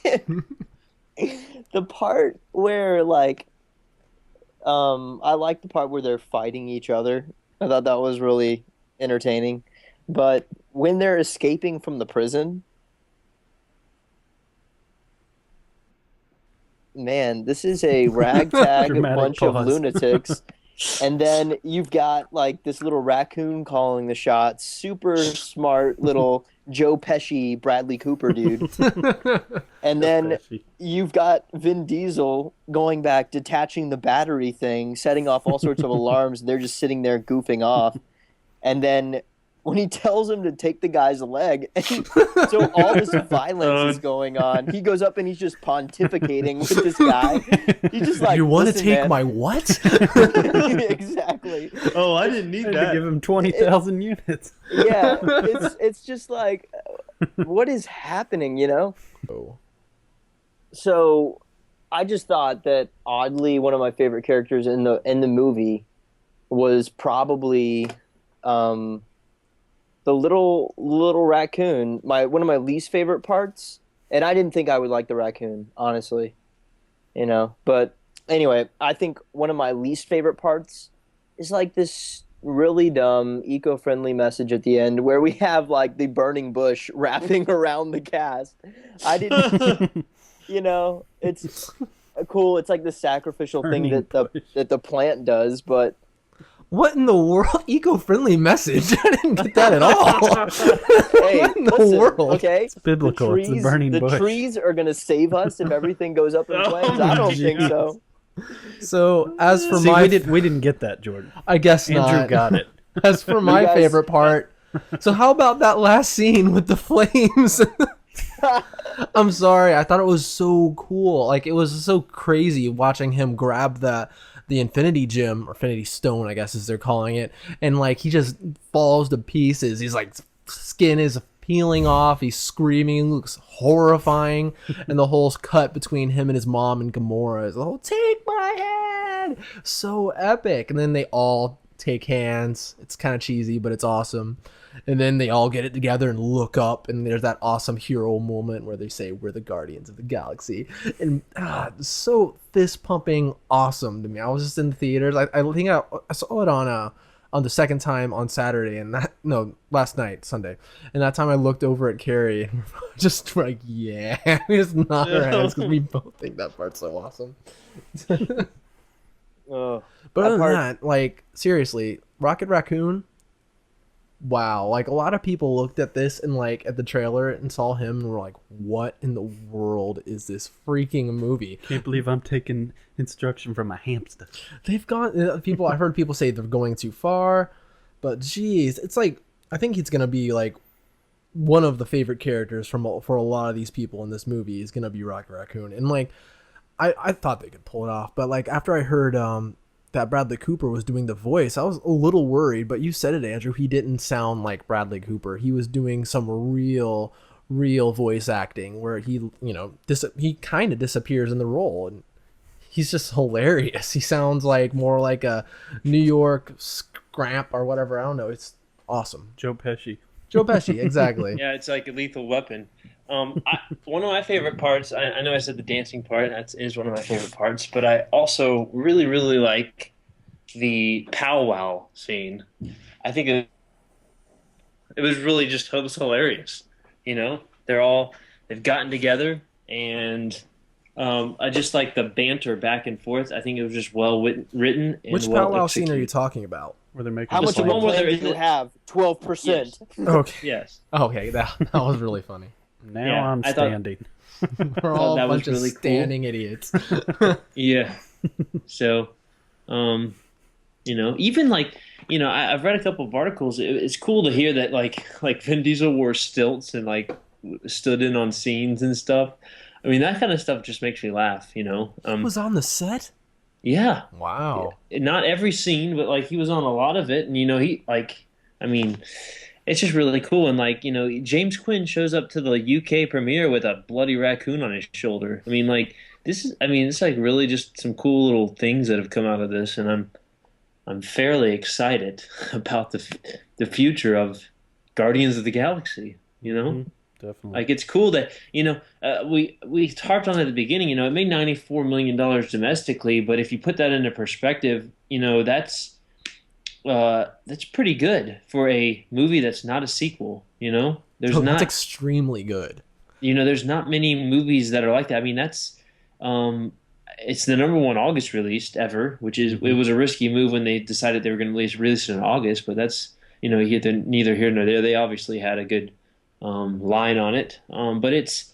the part where like I like the part where they're fighting each other. I thought that was really entertaining. But when they're escaping from the prison, man, this is a ragtag Dramatic bunch of pause. lunatics. And then you've got like this little raccoon calling the shots, super smart little Joe Pesci, Bradley Cooper dude. And then you've got Vin Diesel going back, detaching the battery thing, setting off all sorts of alarms, and they're just sitting there goofing off. And then when he tells him to take the guy's leg, so all this violence is going on. He goes up and he's just pontificating with this guy. He's just like, you want to listen, take man. my what? Exactly. Oh, I didn't need I had that. to give him 20,000 units. Yeah, it's just like, what is happening, you know? Oh. So I just thought that oddly one of my favorite characters in the movie was probably the little raccoon. One of my least favorite parts, and I didn't think I would like the raccoon, honestly, you know. But anyway, I think one of my least favorite parts is like this really dumb eco-friendly message at the end where we have like the burning bush wrapping around the cast. I didn't, you know, it's cool. It's like the sacrificial thing Burning that bush. the plant does, but What in the world? Eco-friendly message? I didn't get that at all. hey, What in the listen, world? okay? It's biblical. It's the burning bush. Trees are gonna save us if everything goes up in flames. I don't think so. So as for See, my, we didn't get that, Jordan. I guess Andrew not. got it. As for my guys- favorite part, so how about that last scene with the flames? I'm sorry, I thought it was so cool. Like it was so crazy watching him grab the Infinity Gem or Infinity Stone, I guess as they're calling it, and like he just falls to pieces. He's like skin is peeling off. He's screaming, looks horrifying, and the whole cut between him and his mom and Gamora is, "Oh, take my hand!" So epic. And then they all take hands. It's kind of cheesy, but it's awesome. And then they all get it together and look up, and there's that awesome hero moment where they say, "We're the Guardians of the Galaxy," and so fist pumping awesome to me. I was just in the theaters. I think I saw it on the second time on Saturday, and last night, Sunday, and that time I looked over at Carrie and we're just like, yeah, we just nod our heads because we both think that part's so awesome. Oh, But that other than part- that, like seriously, Rocket Raccoon. Wow, like a lot of people looked at this and like at the trailer and saw him and were like, "What in the world is this freaking movie?" Can't believe I'm taking instruction from a hamster. They've gone people. I've heard people say they're going too far, but geez, it's like I think he's gonna be like one of the favorite characters for a lot of these people in this movie is gonna be Rocket Raccoon, and like I thought they could pull it off, but like after I heard that Bradley Cooper was doing the voice, I was a little worried, but you said it, Andrew. He didn't sound like Bradley Cooper. He was doing some real voice acting where he, he kind of disappears in the role, and he's just hilarious. He sounds like more like a New York scramp or whatever. I don't know. It's awesome. Joe Pesci. Joe Pesci, exactly. Yeah, it's like a lethal weapon. One of my favorite parts, I know I said the dancing part, that is one of my favorite parts, but I also really, really like the powwow scene. I think it was really just it was hilarious. You know, they've gotten together, and I just like the banter back and forth. I think it was just well written. And Which well powwow scene are you executed. talking about? Where they're making how much the of a one where plan they're do in you the- have? 12%. Okay. Yes. Okay, that was really funny. Now Yeah, I'm I thought- standing. We're all that a was bunch really of cool. standing idiots. Yeah. So, even like, I've read a couple of articles. It's cool to hear that like Vin Diesel wore stilts and like stood in on scenes and stuff. I mean, that kind of stuff just makes me laugh, He was on the set? Yeah. Wow. Not every scene, but like he was on a lot of it. And, he it's just really cool. And like, James Quinn shows up to the UK premiere with a bloody raccoon on his shoulder. I mean, like, it's like really just some cool little things that have come out of this. And I'm fairly excited about the future of Guardians of the Galaxy, Definitely. Like it's cool that we harped on it at the beginning. It made $94 million domestically, but if you put that into perspective, that's pretty good for a movie that's not a sequel. There's Oh, not that's extremely good. there's not many movies that are like that. I mean, that's it's the number one August released ever, which is it was a risky move when they decided they were going to release it in August, but that's neither here nor there. They obviously had a good line on it, but it's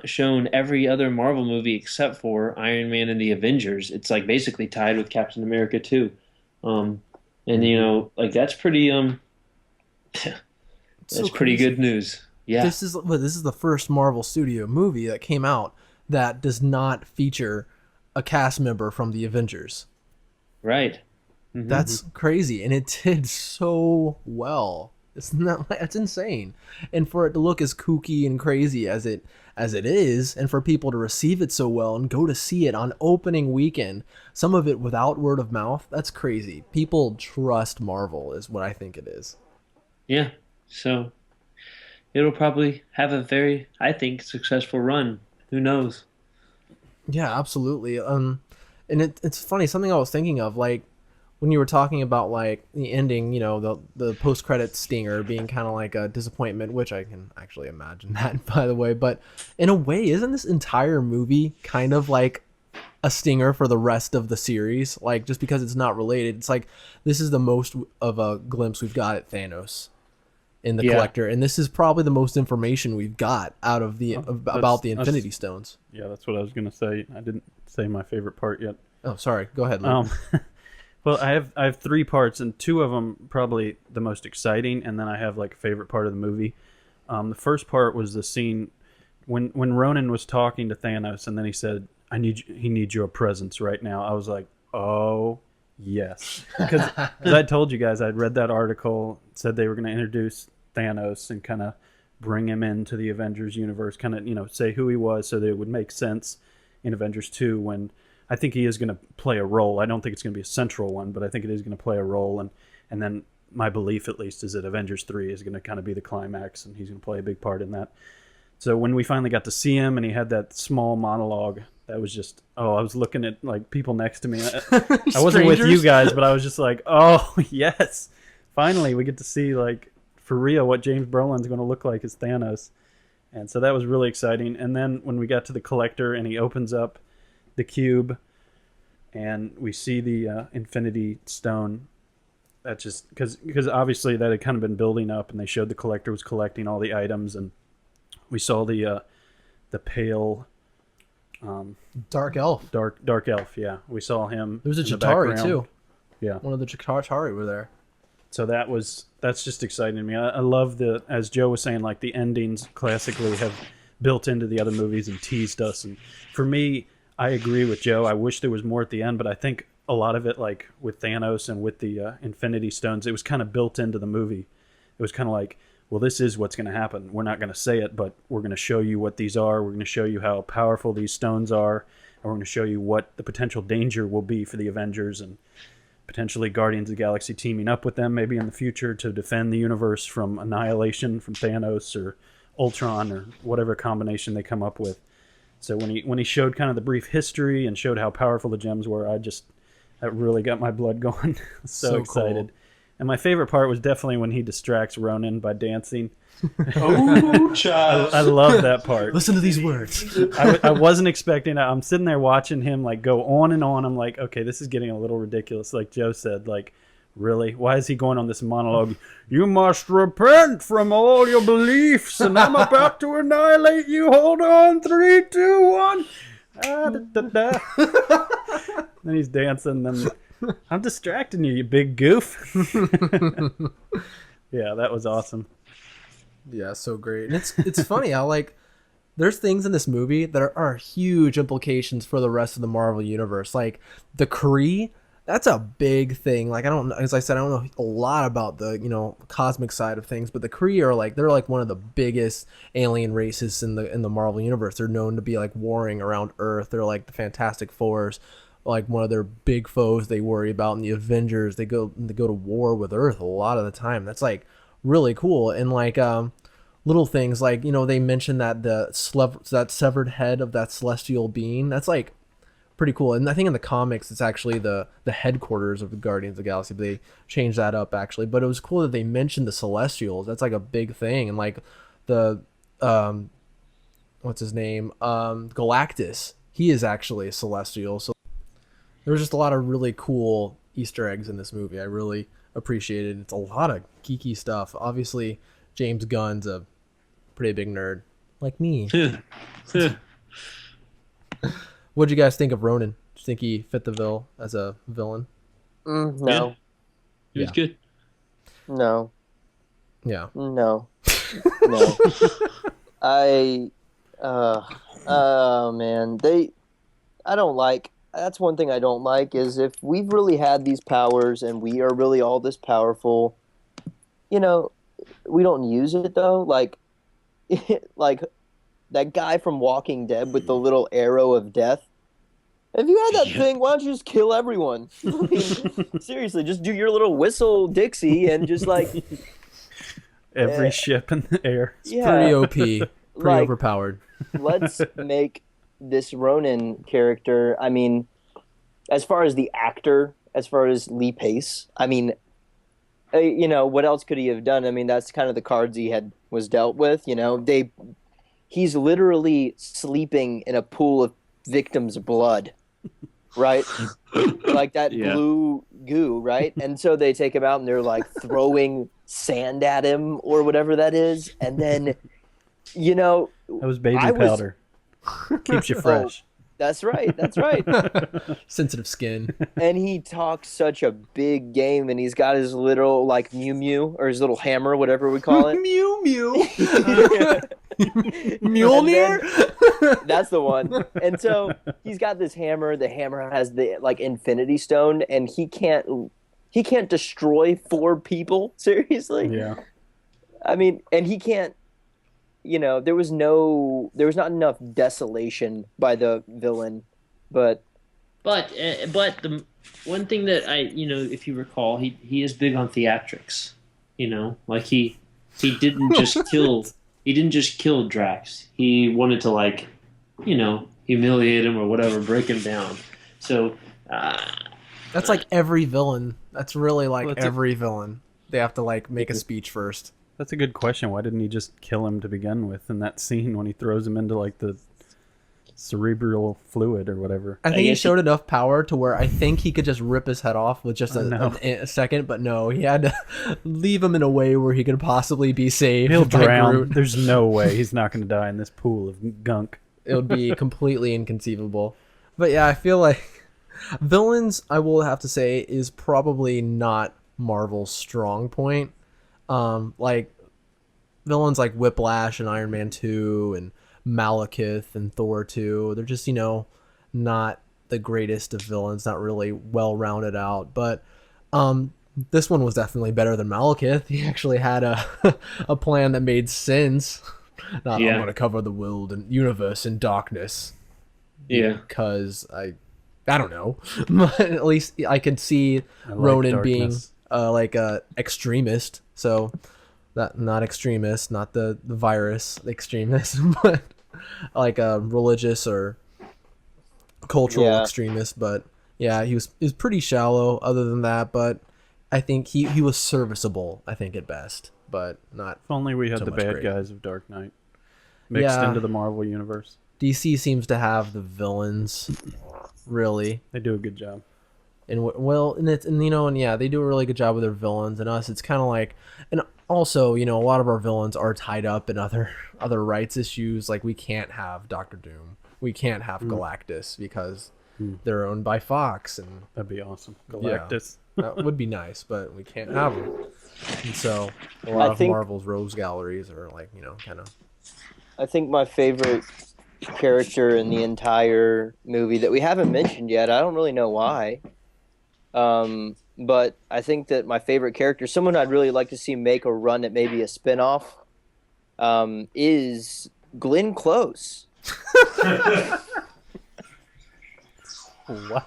shown every other Marvel movie except for Iron Man and the Avengers. It's like basically tied with Captain America too. And like that's pretty It's so that's pretty crazy. good news. Yeah. This is the first Marvel Studio movie that came out that does not feature a cast member from the Avengers. Right. Hmm. That's crazy, and it did so well. It's not that's insane, and for it to look as kooky and crazy as it is, and for people to receive it so well and go to see it on opening weekend, some of it without word of mouth, that's crazy. People trust Marvel, is what I think it is. Yeah. So it'll probably have a very, I think, successful run. Who knows? Yeah, absolutely. And it's funny. Something I was thinking of, like when you were talking about like the ending, the post credit stinger being kind of like a disappointment, which I can actually imagine that, by the way. But in a way, isn't this entire movie kind of like a stinger for the rest of the series? Like just because it's not related, it's like this is the most of a glimpse we've got at Thanos in the Yeah. collector, and this is probably the most information we've got out of the Oh, about the Infinity Stones. yeah, that's what I was gonna say. I didn't say my favorite part yet. Oh, sorry. Go ahead, Luke. Well, I have three parts, and two of them probably the most exciting, and then I have like a favorite part of the movie. The first part was the scene when Ronan was talking to Thanos, and then he said, he needs your presence right now." I was like, "Oh yes," because I told you guys I'd read that article, said they were going to introduce Thanos and kind of bring him into the Avengers universe, kind of say who he was, so that it would make sense in Avengers 2 when I think he is going to play a role. I don't think it's going to be a central one, but I think it is going to play a role. And then my belief, at least, is that Avengers 3 is going to kind of be the climax, and he's going to play a big part in that. So when we finally got to see him and he had that small monologue, that was just, oh, I was looking at like people next to me. I wasn't with you guys, but I was just like, oh, yes. Finally, we get to see like for real what James Brolin's going to look like as Thanos. And so that was really exciting. And then when we got to the collector and he opens up the cube and we see the Infinity Stone, that just because obviously that had kind of been building up, and they showed the collector was collecting all the items, and we saw the pale Dark Elf. dark elf. Yeah, we saw him. There was a in the Chitauri background. too. Yeah, One of the Chitauri were there. so that's just exciting to me. I love as Joe was saying, like the endings classically have built into the other movies and teased us. And for me, I agree with Joe. I wish there was more at the end, but I think a lot of it, like with Thanos and with the Infinity Stones, it was kind of built into the movie. It was kind of like, well, this is what's going to happen. We're not going to say it, but we're going to show you what these are. We're going to show you how powerful these stones are, and we're going to show you what the potential danger will be for the Avengers and potentially Guardians of the Galaxy teaming up with them maybe in the future to defend the universe from annihilation from Thanos or Ultron or whatever combination they come up with. So when he showed kind of the brief history and showed how powerful the gems were, that really got my blood going. So excited. Cool. And my favorite part was definitely when he distracts Ronan by dancing. Oh, child. I love that part. Listen to these words. I wasn't expecting that. I'm sitting there watching him like go on and on. I'm like, okay, this is getting a little ridiculous. Like Joe said, like, really? Why is he going on this monologue? You must repent from all your beliefs, and I'm about to annihilate you. Hold on, 3, 2, 1. Ah, da, da, da. Then he's dancing. Then I'm distracting you, you big goof. Yeah, that was awesome. Yeah, so great. And it's funny how like there's things in this movie that are huge implications for the rest of the Marvel universe. Like the Kree, that's a big thing. Like I don't, as I said, I don't know a lot about the cosmic side of things, but the Kree are like they're like one of the biggest alien races in the Marvel universe. They're known to be like warring around Earth. They're like the Fantastic Fours, like one of their big foes they worry about in the Avengers. They go to war with Earth a lot of the time. That's like really cool. And like little things like they mentioned that that severed head of that celestial being, that's like pretty cool. And I think in the comics it's actually the headquarters of the Guardians of the Galaxy, but they changed that up actually. But it was cool that they mentioned the Celestials. That's like a big thing. And like the what's his name, Galactus, he is actually a Celestial. So there was just a lot of really cool Easter eggs in this movie. I really appreciated it. It's a lot of geeky stuff. Obviously James Gunn's a pretty big nerd like me. What'd you guys think of Ronan? Do you think he fit the bill as a villain? No. It was Yeah. good. No, Yeah. no, no. I, oh man, I don't like. That's one thing I don't like is if we've really had these powers and we are really all this powerful, you know, we don't use it though. Like, like that guy from Walking Dead with the little arrow of death. If you had that Yep. thing, why don't you just kill everyone? I mean, seriously, just do your little whistle Dixie and just like, Every uh, ship in the air. Pretty yeah, OP. Pretty like overpowered. let's make this Ronin character. I mean, as far as the actor, as far as Lee Pace, I mean, what else could he have done? I mean, that's kind of the cards he had was dealt with. He's literally sleeping in a pool of victims' blood, right? Like that Yeah. blue goo, right? And so they take him out and they're like throwing sand at him or whatever that is, and then That was baby I was powder. Keeps you oh, fresh. that's right, that's right. Sensitive skin. And he talks such a big game, and he's got his little like Mew Mew or his little hammer, whatever we call it. Mew Mew. And Mjolnir? then- that's the one. And so he's got this hammer. The hammer has the like Infinity Stone, and he can't destroy 4 people. Seriously, Yeah. I mean, and he can't. There was not enough desolation by the villain, but But the one thing that if you recall, he is big on theatrics. Like he didn't just kill Drax. He wanted to humiliate him or whatever, break him down. So That's like every villain. That's really like Well, every villain. They have to like make a speech first. That's a good question. Why didn't he just kill him to begin with in that scene when he throws him into like the cerebral fluid or whatever? I think he guess showed enough power to where I think he could just rip his head off with just a second, but no, he had to leave him in a way where he could possibly be saved. He'll by drown. Groot. There's no way he's not going to die in this pool of gunk. It would be completely inconceivable. But yeah, I feel like villains, I will have to say, is probably not Marvel's strong point. Like villains like Whiplash and Iron Man 2 and Malekith and Thor 2, they're just, not the greatest of villains, not really well rounded out. But this one was definitely better than Malekith. He actually had a plan that made sense. Not I'm going to cover the world and universe in darkness. yeah. Because I don't know. But at least I could see I like Ronan being darkness. like a extremist. So that not extremist, not the virus extremist, but like a religious or cultural extremist. But yeah, he was pretty shallow other than that, but I think he was serviceable, I think, at best, but not. If only we had so the much bad great. guys of Dark Knight mixed into the Marvel universe. DC seems to have the villains, really. They do a good job. And they do a really good job with their villains. And us, it's kind of like, and also, a lot of our villains are tied up in other rights issues. Like we can't have Doctor Doom, we can't have Galactus because they're owned by Fox, and That'd be awesome. Galactus. that would be nice, but we can't have them. And so a lot of Marvel's Rose Galleries are like, kind of. I think my favorite character in the entire movie that we haven't mentioned yet, I don't really know why, but I think that my favorite character, someone I'd really like to see make a run at maybe a spin-off, is Glenn Close. What?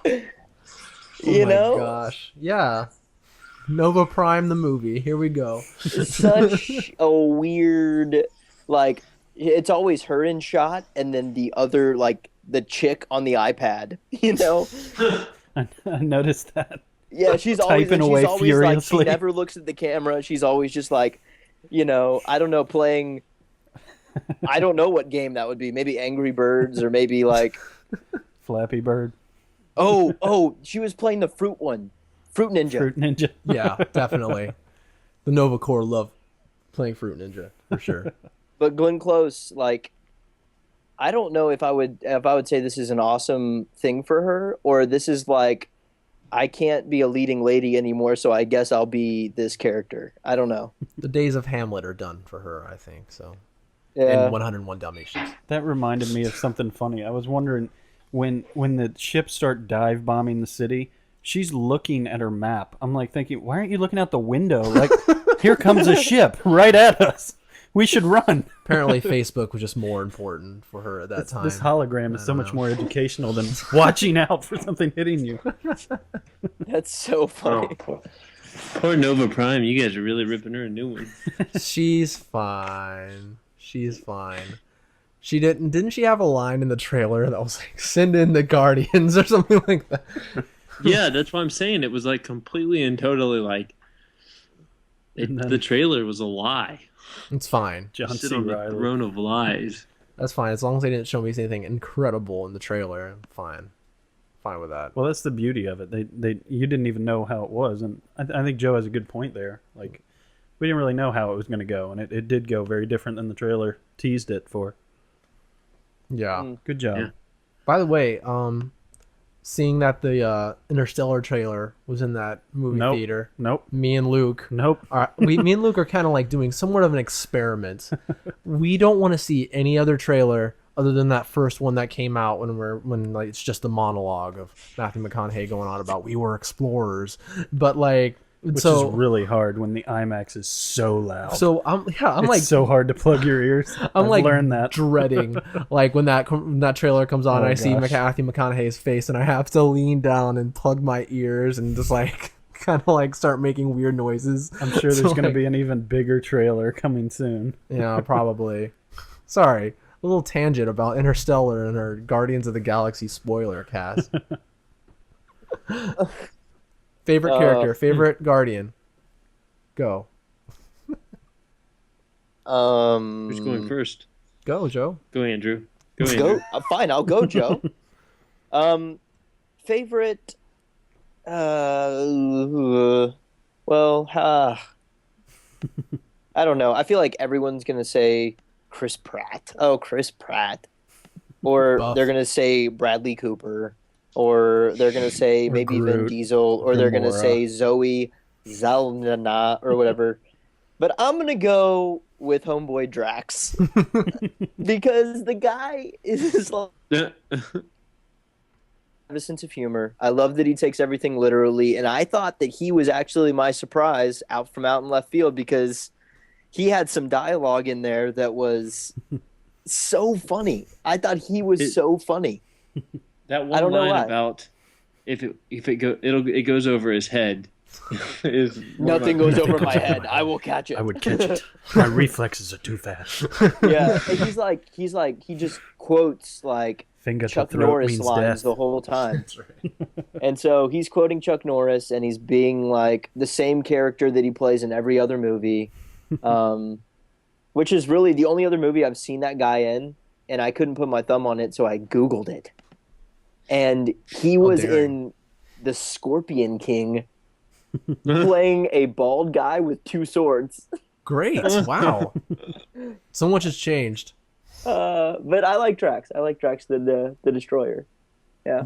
Oh my gosh. Yeah. Nova Prime the movie. Here we go. Such a weird, like, it's always her in shot and then the other, like, the chick on the iPad, I noticed that. Yeah, she's always away like, furiously. she never looks at the camera. She's always just like, I don't know, playing, I don't know what game that would be. Maybe Angry Birds or maybe like, Flappy Bird. oh, she was playing the Fruit one. Fruit Ninja. Fruit Ninja. Yeah, definitely. The Nova Corps love playing Fruit Ninja for sure. But Glenn Close, like, I don't know if I would say this is an awesome thing for her or this is like I can't be a leading lady anymore, so I guess I'll be this character. I don't know. The days of Hamlet are done for her, I think. So, and Yeah. 101 Dalmatians. That reminded me of something funny. I was wondering when the ships start dive bombing the city, she's looking at her map. I'm like thinking, why aren't you looking out the window? Like, here comes a ship right at us. We should run. Apparently, Facebook was just more important for her at that time. This hologram is so much more educational than watching out for something hitting you. That's so funny. Poor Nova Prime. You guys are really ripping her a new one. She's fine. She's fine. She didn't she have a line in the trailer that was like, "Send in the Guardians" or something like that? Yeah, that's what I'm saying. It was like completely and totally like the trailer was a lie. It's fine. John Sit C. on the Reilly. throne of lies. That's fine. As long as they didn't show me anything incredible in the trailer, I'm fine. Fine with that. Well, that's the beauty of it. You didn't even know how it was, and I think Joe has a good point there. Like, we didn't really know how it was going to go, and it did go very different than the trailer teased it for. Yeah. Good job. Yeah. By the way, seeing that the Interstellar trailer was in that movie Nope. theater, Nope. me and Luke, Nope. me and Luke are kind of like doing somewhat of an experiment. We don't want to see any other trailer other than that first one that came out when like it's just the monologue of Matthew McConaughey going on about we were explorers, but like Which so is really hard when the IMAX is so loud. so I'm it's like so hard to plug your ears. I'm I've like learned that. dreading like when that trailer comes on Oh, and I see gosh. Matthew McConaughey's face and I have to lean down and plug my ears and just like kind of like start making weird noises. I'm sure there's going to be an even bigger trailer coming soon. Yeah, probably. Sorry, a little tangent about Interstellar and our Guardians of the Galaxy spoiler cast. Favorite character, favorite Guardian. Go. Who's going first? Go, Joe. Go, Andrew. Go, Andrew. Go. Fine, I'll go, Joe. Favorite. Well, I don't know. I feel like everyone's gonna say Chris Pratt. Oh, Chris Pratt. Or Buff. they're gonna say Bradley Cooper. Or they're gonna say Or maybe Vin Groot. Diesel. Or they're gonna Gamora. say Zoe Zalnana or whatever. But I'm gonna go with homeboy Drax because the guy is like a sense of humor. I love that he takes everything literally, and I thought that he was actually my surprise out in left field because he had some dialogue in there that was so funny. I thought he was so funny. That I one don't know line why. about if it goes over his head is Nothing goes over my head. I will catch it. I would catch it. My reflexes are too fast. Yeah, and he just quotes like Finger to Chuck throat Norris means lines death. the whole time. And so he's quoting Chuck Norris and he's being like the same character that he plays in every other movie, which is really the only other movie I've seen that guy in, and I couldn't put my thumb on it, so I Googled it. And he was dare you. in The Scorpion King playing a bald guy with two swords. Great. Wow. So much has changed. But I like Drax. I like Drax the Destroyer. Yeah.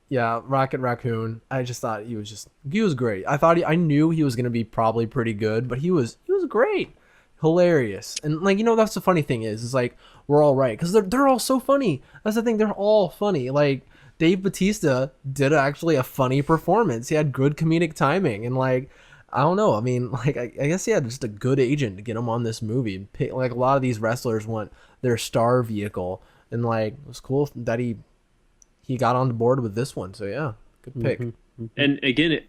Yeah, Rocket Raccoon. I just thought he was great. I knew he was gonna be probably pretty good, but he was great, hilarious, and like that's the funny thing is like we're all right because they're all so funny. That's the thing, they're all funny. Like Dave Bautista did actually a funny performance. He had good comedic timing, and like I don't know. I mean, like I guess he had just a good agent to get him on this movie. Like a lot of these wrestlers want their star vehicle, and like it was cool that he got on board with this one. So yeah, good pick. And again,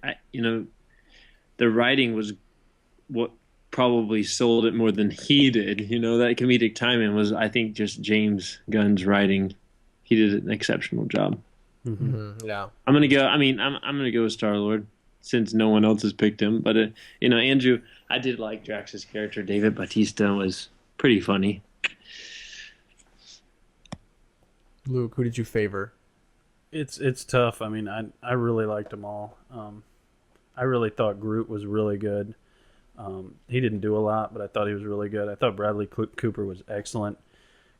the writing was what probably sold it more than he did. That comedic timing was, I think, just James Gunn's writing. He did an exceptional job. Yeah. I'm gonna go. I mean, I'm gonna go with Star-Lord since no one else has picked him. But Andrew, I did like Drax's character. David Bautista was pretty funny. Luke, who did you favor? It's tough. I mean, I really liked them all. I really thought Groot was really good. He didn't do a lot, but I thought he was really good. I thought Bradley Cooper was excellent.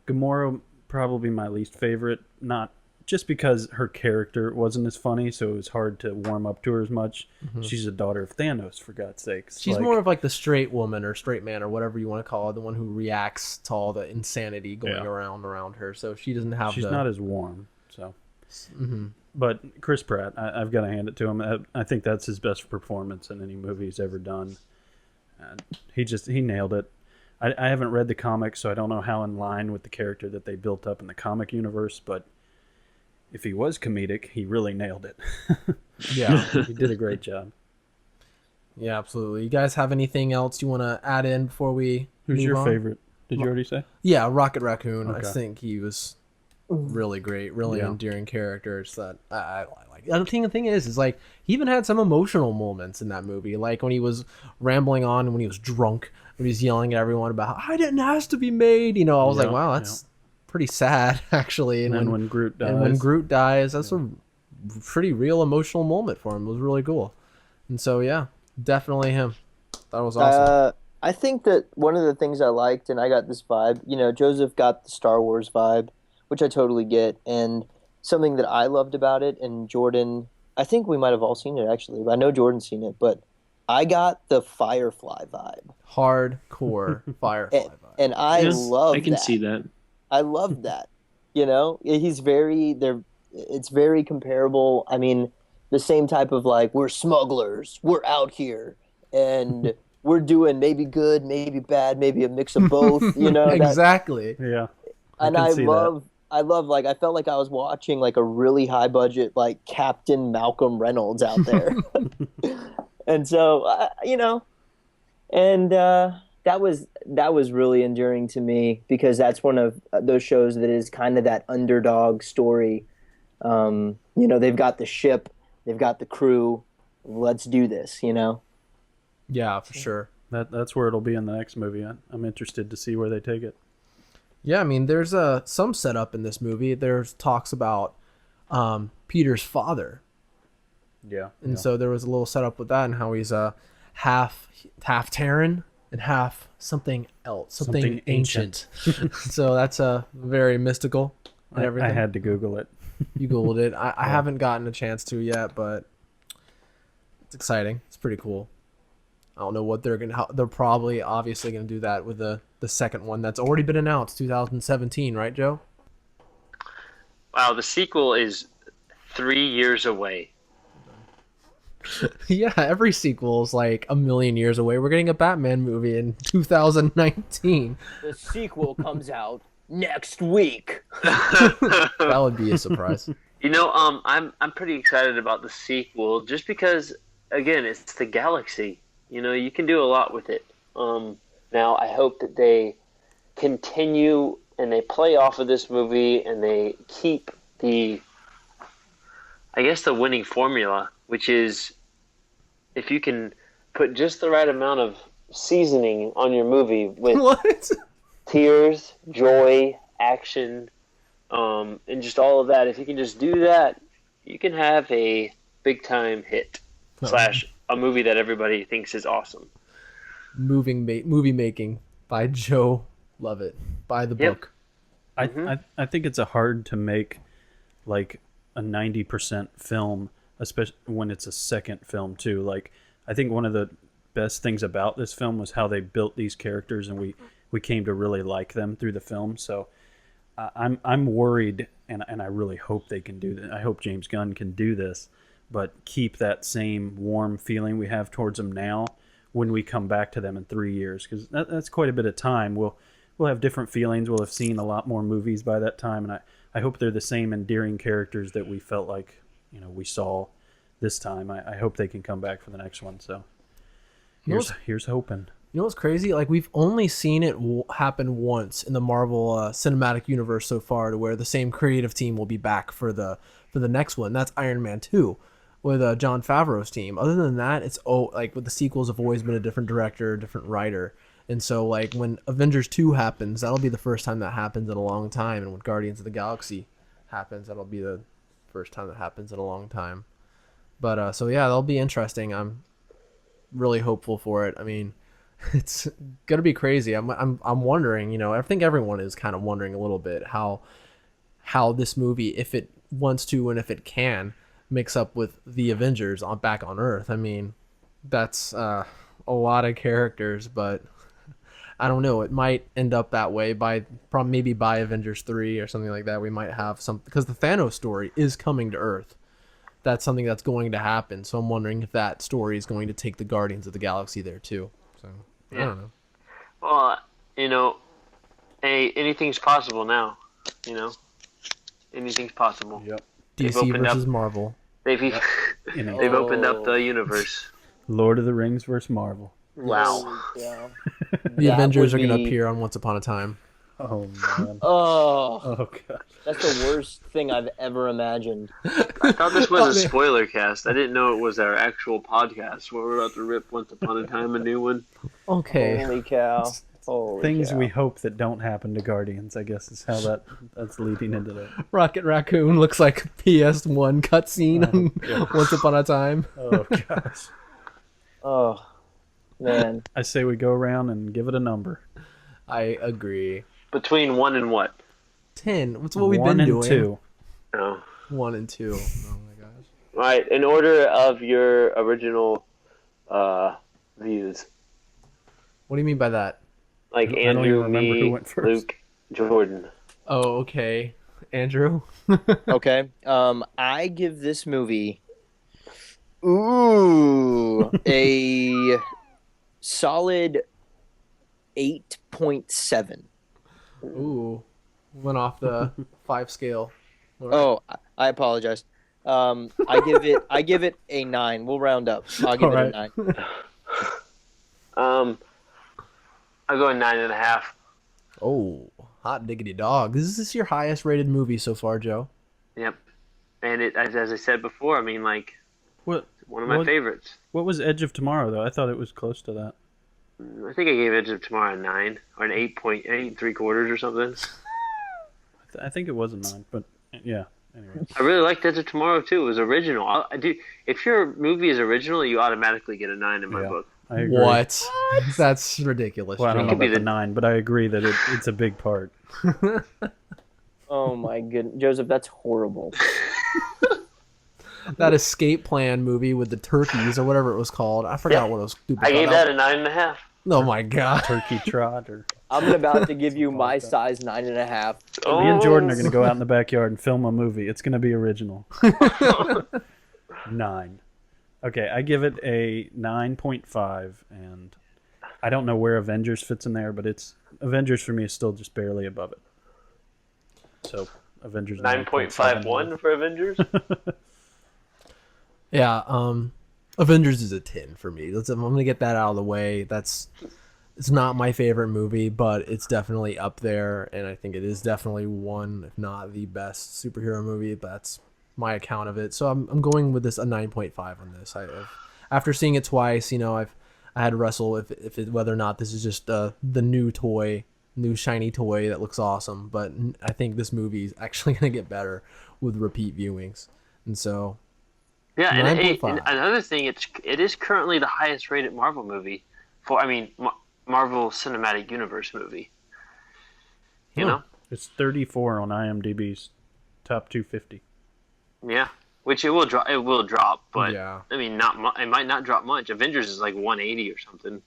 Gamora probably my least favorite. Not just because her character wasn't as funny, so it was hard to warm up to her as much. She's a daughter of Thanos, for God's sakes. She's more of like the straight woman or straight man or whatever you want to call it, the one who reacts to all the insanity going around her. So she doesn't have. She's not as warm. So, but Chris Pratt, I've got to hand it to him. I think that's his best performance in any movie he's ever done. He nailed it. I haven't read the comics, so I don't know how in line with the character that they built up in the comic universe, but if he was comedic, he really nailed it. Yeah. He did a great job. Yeah, absolutely. You guys have anything else you want to add in before we Who's move your on? favorite? Did you already say? Yeah, Rocket Raccoon. Okay. I think he was really great, really endearing characters that I like. The thing is like he even had some emotional moments in that movie, like when he was rambling on and when he was drunk, when he was yelling at everyone about how I didn't ask to be made. I was like, wow, that's pretty sad actually. And then when Groot dies. And when Groot dies, that's a pretty real emotional moment for him. It was really cool. And so yeah, definitely him. That was awesome. I think that one of the things I liked, and I got this vibe, Joseph got the Star Wars vibe, which I totally get, and something that I loved about it, and Jordan, I think we might have all seen it actually, but I know Jordan's seen it, but I got the Firefly vibe. Hardcore Firefly vibe. And I love that. I can see that. I love that. It's very comparable. I mean, the same type of like, we're smugglers, we're out here, and we're doing maybe good, maybe bad, maybe a mix of both, Exactly. Yeah. And I love, like, I felt like I was watching like a really high budget, like Captain Malcolm Reynolds out there. And so, that was really endearing to me because that's one of those shows that is kind of that underdog story. They've got the ship, they've got the crew. Let's do this, Yeah, for sure. That's where it'll be in the next movie. I'm interested to see where they take it. Yeah, I mean, there's some setup in this movie. There's talks about Peter's father. Yeah. And so there was a little setup with that and how he's half Terran and half something else, something ancient. So that's very mystical and everything. I had to Google it. You Googled it. I haven't gotten a chance to yet, but it's exciting. It's pretty cool. I don't know what they're probably obviously gonna do that with the second one that's already been announced, 2017, right, Joe? Wow, the sequel is 3 years away. Yeah, every sequel is like a million years away. We're getting a Batman movie in 2019. The sequel comes out next week. That would be a surprise. I'm pretty excited about the sequel just because, again, it's the galaxy. You can do a lot with it. Now, I hope that they continue and they play off of this movie and they keep the winning formula, which is if you can put just the right amount of seasoning on your movie with What? tears, joy, action, and just all of that. If you can just do that, you can have a big time hit / a movie that everybody thinks is awesome. Movie making by Joe Lovett, by the book. I think it's a hard to make like a 90% film, especially when it's a second film too. Like, I think one of the best things about this film was how they built these characters, and we came to really like them through the film. So I'm worried, and I really hope they can do that. I hope James Gunn can do this, but keep that same warm feeling we have towards them now when we come back to them in 3 years, because that's quite a bit of time. We'll have different feelings. We'll have seen a lot more movies by that time, and I hope they're the same endearing characters that we felt like we saw this time. I hope they can come back for the next one. So here's hoping. You know what's crazy? Like, we've only seen it happen once in the Marvel Cinematic Universe so far, to where the same creative team will be back for the next one. That's Iron Man 2 with Jon Favreau's team. Other than that, it's like with the sequels have always been a different director, different writer. And so like when Avengers 2 happens, that'll be the first time that happens in a long time. And when Guardians of the Galaxy happens, that'll be the first time that happens in a long time. But so yeah, that'll be interesting. I'm really hopeful for it. I mean, it's gonna be crazy. I'm wondering. I think everyone is kind of wondering a little bit how this movie, if it wants to, and if it can, mix up with the Avengers back on Earth. I mean, that's a lot of characters, but I don't know. It might end up that way maybe by Avengers 3 or something like that. We might have some, because the Thanos story is coming to Earth. That's something that's going to happen. So I'm wondering if that story is going to take the Guardians of the Galaxy there too. So I don't know. Well, anything's possible now. Anything's possible. Yep. DC versus Marvel. They've opened up the universe. Lord of the Rings versus Marvel. Wow. Yeah. The Avengers are going to appear on Once Upon a Time. Oh man. Oh, gosh. that's the worst thing I've ever imagined. I thought this was a spoiler cast. I didn't know it was our actual podcast where we're about to rip Once Upon a Time a new one. Okay. Holy cow. Things we hope that don't happen to Guardians, I guess, is how that's leading into that. Rocket Raccoon looks like a PS1 cutscene on Once Upon a Time. Oh gosh. Oh, man. I say we go around and give it a number. I agree. Between 1 and what? 10. That's what we've 1 been and doing. 2. Oh. 1 and 2. Oh my gosh. All right. In order of your original views. What do you mean by that? Like I don't even Andrew, remember who me, went first. Luke, Jordan. Oh, okay. Andrew? Okay. I give this movie a solid 8.7. Ooh. Went off the 5 scale. All right. Oh, I apologize. I give it a 9. We'll round up. I'll give it a 9. I'll go 9.5. Oh, hot diggity dog. Is this your highest rated movie so far, Joe? Yep. And as I said before, I mean, like, What one of my favorites. What was Edge of Tomorrow though? I thought it was close to that. I think I gave Edge of Tomorrow a 9 or an 8.8 3/4 or something. I think it was a 9, but yeah. Anyway. I really liked Edge of Tomorrow too. It was original. I do. If your movie is original, you automatically get a 9 in my book. I agree. What? That's ridiculous. Well, I don't Joe. know about the 9, but I agree that it's a big part. Oh my goodness, Joseph, that's horrible. That escape plan movie with the turkeys or whatever it was called. I forgot what it was stupid. I gave that a 9.5. Oh my god. Turkey Trot or I'm about to give you my size 9.5. Me and Jordan are going to go out in the backyard and film a movie. It's going to be original. 9. Okay, I give it a 9.5, and I don't know where Avengers fits in there, but Avengers for me is still just barely above it. So Avengers 9.51 for Avengers. Yeah, Avengers is a 10 for me. I'm gonna get that out of the way. It's not my favorite movie, but it's definitely up there, and I think it is definitely one, if not the best superhero movie. That's my account of it. So I'm going with this a 9.5 on this. After seeing it twice, I had to wrestle whether or not this is just the new shiny toy that looks awesome. But I think this movie is actually gonna get better with repeat viewings, and so. Yeah, and another thing, it is currently the highest rated Marvel movie Marvel Cinematic Universe movie. You know? It's 34 on IMDb's top 250. Yeah, which it will drop. It will drop, but yeah. I mean, it might not drop much. Avengers is like 180 or something.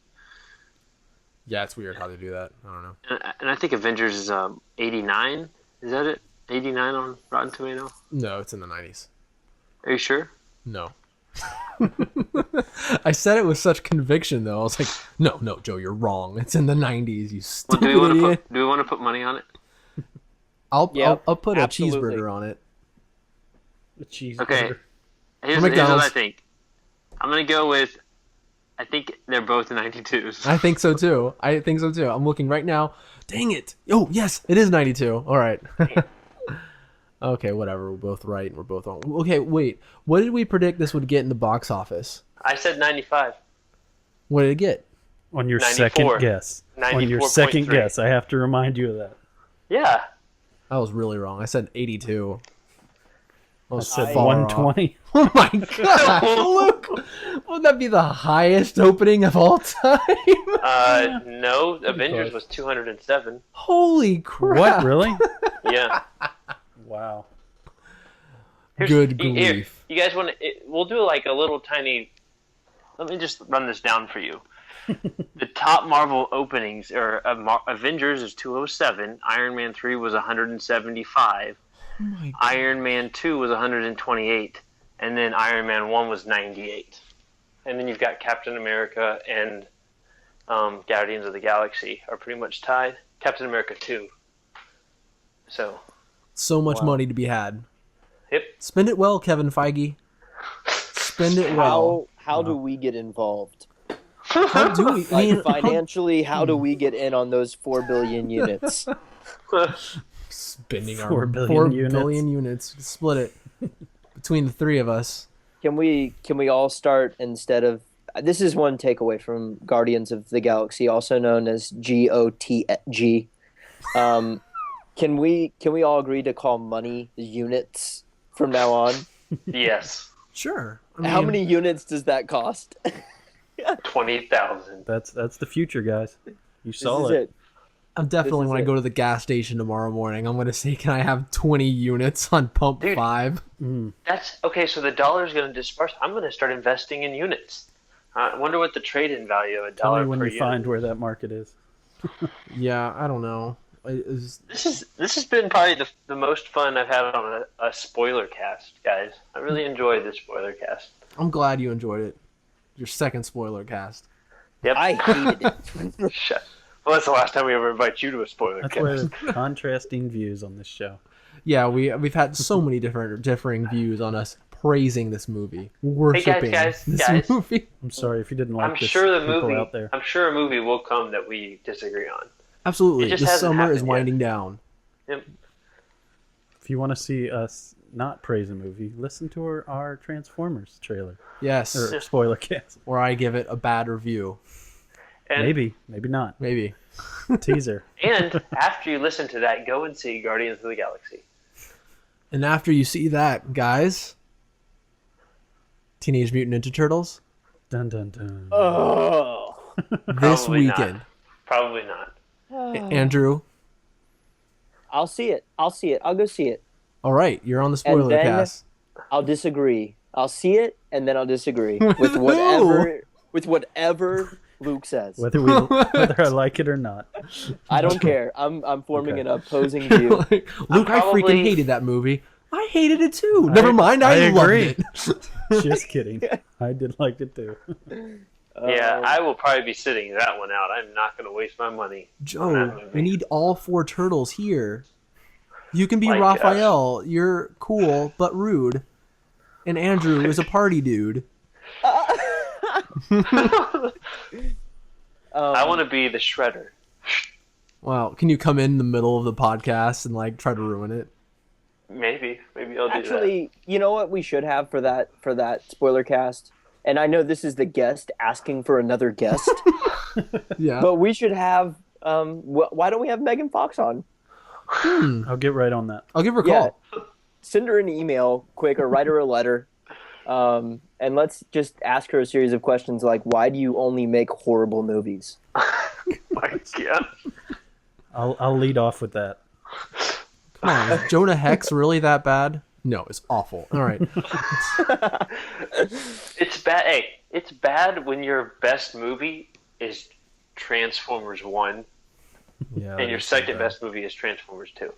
Yeah, it's weird how they do that. I don't know. And I think Avengers is 89. Is that it? 89 on Rotten Tomato? No, it's in the 90s. Are you sure? No. I said it with such conviction, though. I was like, no, Joe, you're wrong. It's in the 90s, you stupid idiot. Do we want to put money on it? I'll put absolutely. A cheeseburger on it. A cheeseburger. Okay. Here's what I think. I'm going to go with, I think they're both 92s. I think so, too. I'm looking right now. Dang it. Oh, yes, it is 92. All right. Okay, whatever. We're both right and we're both wrong. Okay, wait. What did we predict this would get in the box office? I said 95. What did it get? On your 94. second guess. On your second guess. I have to remind you of that. Yeah. I was really wrong. I said 82. I said 120. Oh my god! Look, wouldn't that be the highest opening of all time? No, Avengers was 207. Holy crap! What, really? Yeah. Wow. Good Here, grief. you guys want to? We'll do like a little tiny. Let me just run this down for you. The top Marvel openings are Avengers is 207, Iron Man 3 was 175, Iron Man 2 was 128, and then Iron Man 1 was 98. And then you've got Captain America and Guardians of the Galaxy are pretty much tied. Captain America 2. So much money to be had. Yep. Spend it well, Kevin Feige. Spend it well. How do we get involved? How do we? I mean, Financially, how do we get in on those 4 billion units? Spending 4 our billion 4 units. billion units. Split it between the three of us. Can we all start instead of this is one takeaway from Guardians of the Galaxy, also known as GOTG. Can we all agree to call money units from now on? Yes. Sure. How many units does that cost? 20,000. That's the future, guys. You This saw is it. it. I'm definitely This is when I it. go to the gas station tomorrow morning, I'm gonna say, can I have 20 units on pump Dude. 5? That's okay. So the dollar is going to disperse. I'm going to start investing in units. I wonder what the trade-in value of a Tell me dollar when per you unit. find where that market is. Yeah, I don't know. This has been probably the most fun I've had on a spoiler cast, guys. I really enjoyed this spoiler cast. I'm glad you enjoyed it. Your second spoiler cast. Yep. I hated it. Shut. Well, that's the last time we ever invite you to a spoiler That's cast. where contrasting views on this show. Yeah, we've had so many differing views on us praising this movie, worshiping guys, this movie. I'm sorry if you didn't like I'm this. sure the people movie. out there. I'm sure a movie will come that we disagree on. Absolutely, It just the hasn't summer is happened winding down. Yep. If you want to see us not praise a movie, listen to our Transformers trailer Yes, or spoiler cast. or I give it a bad review. And, Maybe not. Maybe. Teaser. And after you listen to that, go and see Guardians of the Galaxy. And after you see that, guys, Teenage Mutant Ninja Turtles Dun dun dun. Oh. this Probably not. weekend. Probably not. Andrew, I'll see it. I'll go see it. all right, you're on the spoiler then- cast. I'll disagree. I'll see it and then I'll disagree with whatever Luke says. Whether I like it or not. I don't care. I'm forming Okay. an opposing view. Like, Luke, I probably- freaking hated that movie. I hated it too. Never mind, I loved agree. it. Just kidding. I did like it too. Yeah, I will probably be sitting that one out. I'm not going to waste my money. Joe, we need all 4 turtles here. You can be My Raphael. You're cool but rude. And Andrew is a party dude. I want to be the Shredder. Wow, can you come in the middle of the podcast and like try to ruin it? Maybe I'll do Actually, you know what we should have for that spoiler cast? And I know this is the guest asking for another guest, Yeah. but we should have why don't we have Megan Fox on? I'll get right on that. I'll give her a Yeah. call. Send her an email quick or write her a letter. And let's just ask her a series of questions like, why do you only make horrible movies? that. My God. I'll lead off with that. Come on, is Jonah Hex really that bad? No, it's awful. All right. It's bad. Hey, it's bad when your best movie is Transformers 1 Yeah. and your second best movie is Transformers 2.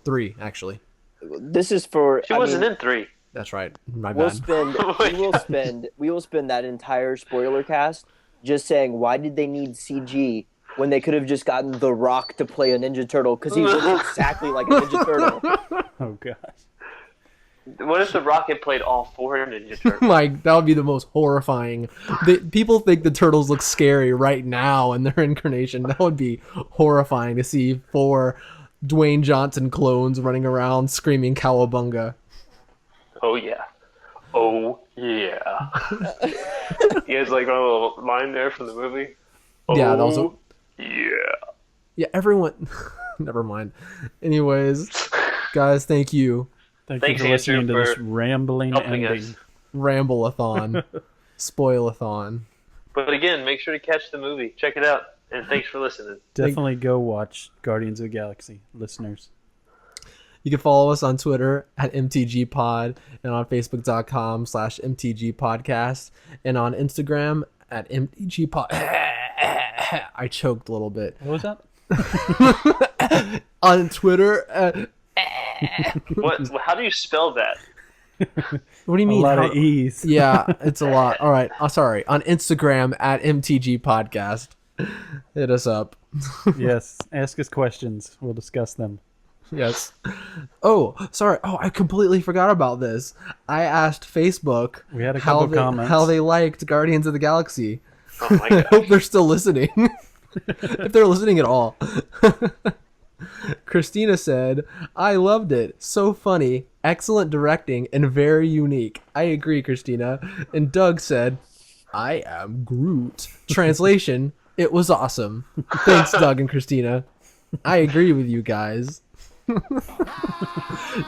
3, actually. This is for She wasn't in 3. That's right. My We'll bad. we will spend that entire spoiler cast just saying why did they need CG when they could have just gotten The Rock to play a Ninja Turtle because he looks exactly like a Ninja Turtle. Oh gosh. What if The Rocket played all 4 Ninja Turtles? Like, that would be the most horrifying. People think the turtles look scary right now in their incarnation. That would be horrifying to see 4 Dwayne Johnson clones running around screaming cowabunga. Oh yeah. Oh yeah. You guys like my little line there from the movie? Yeah, that was Oh, yeah. Yeah, everyone. Never mind. Anyways, guys, thank you. Thanks Thanks, you for listening Andrew, to this for rambling helping ending. us. Ramble-a-thon. Spoil-a-thon. But again, make sure to catch the movie. Check it out. And thanks for listening. Definitely go watch Guardians of the Galaxy, listeners. You can follow us on Twitter at MTGPod and on Facebook.com/MTGPodcast and on Instagram at MTGPod. I choked a little bit. What was that? On Twitter. What? How do you spell that? What do you mean? A lot of E's. Yeah, it's a lot. All right. Sorry. On Instagram at MTG Podcast. Hit us up. Yes. Ask us questions. We'll discuss them. Yes. Oh, sorry. Oh, I completely forgot about this. I asked Facebook We had a couple comments. how they liked Guardians of the Galaxy. Oh my I god. hope they're still listening. If they're listening at all. Christina said, I loved it. So funny. Excellent directing and very unique. I agree, Christina. And Doug said, I am Groot. Translation, it was awesome. Thanks, Doug and Christina. I agree with you guys. You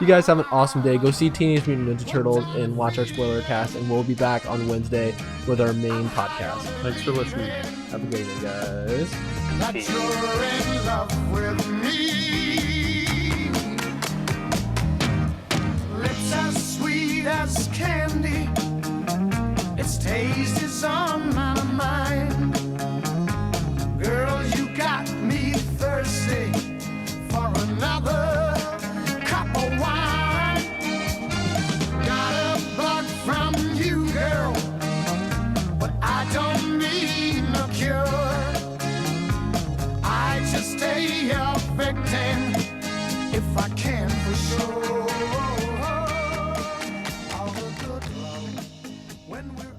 guys have an awesome day. Go see Teenage Mutant Ninja Turtles and watch our spoiler cast, and we'll be back on Wednesday with our main podcast. Thanks for listening. Have a great day, guys. That you're in love with me. Lips as sweet as candy. Its taste is on my mind. Girl, you got me thirsty for another cup of wine. Got a bug from you, girl, but I don't need no cure. I just stay your victim if I can for sure. All the good love when we're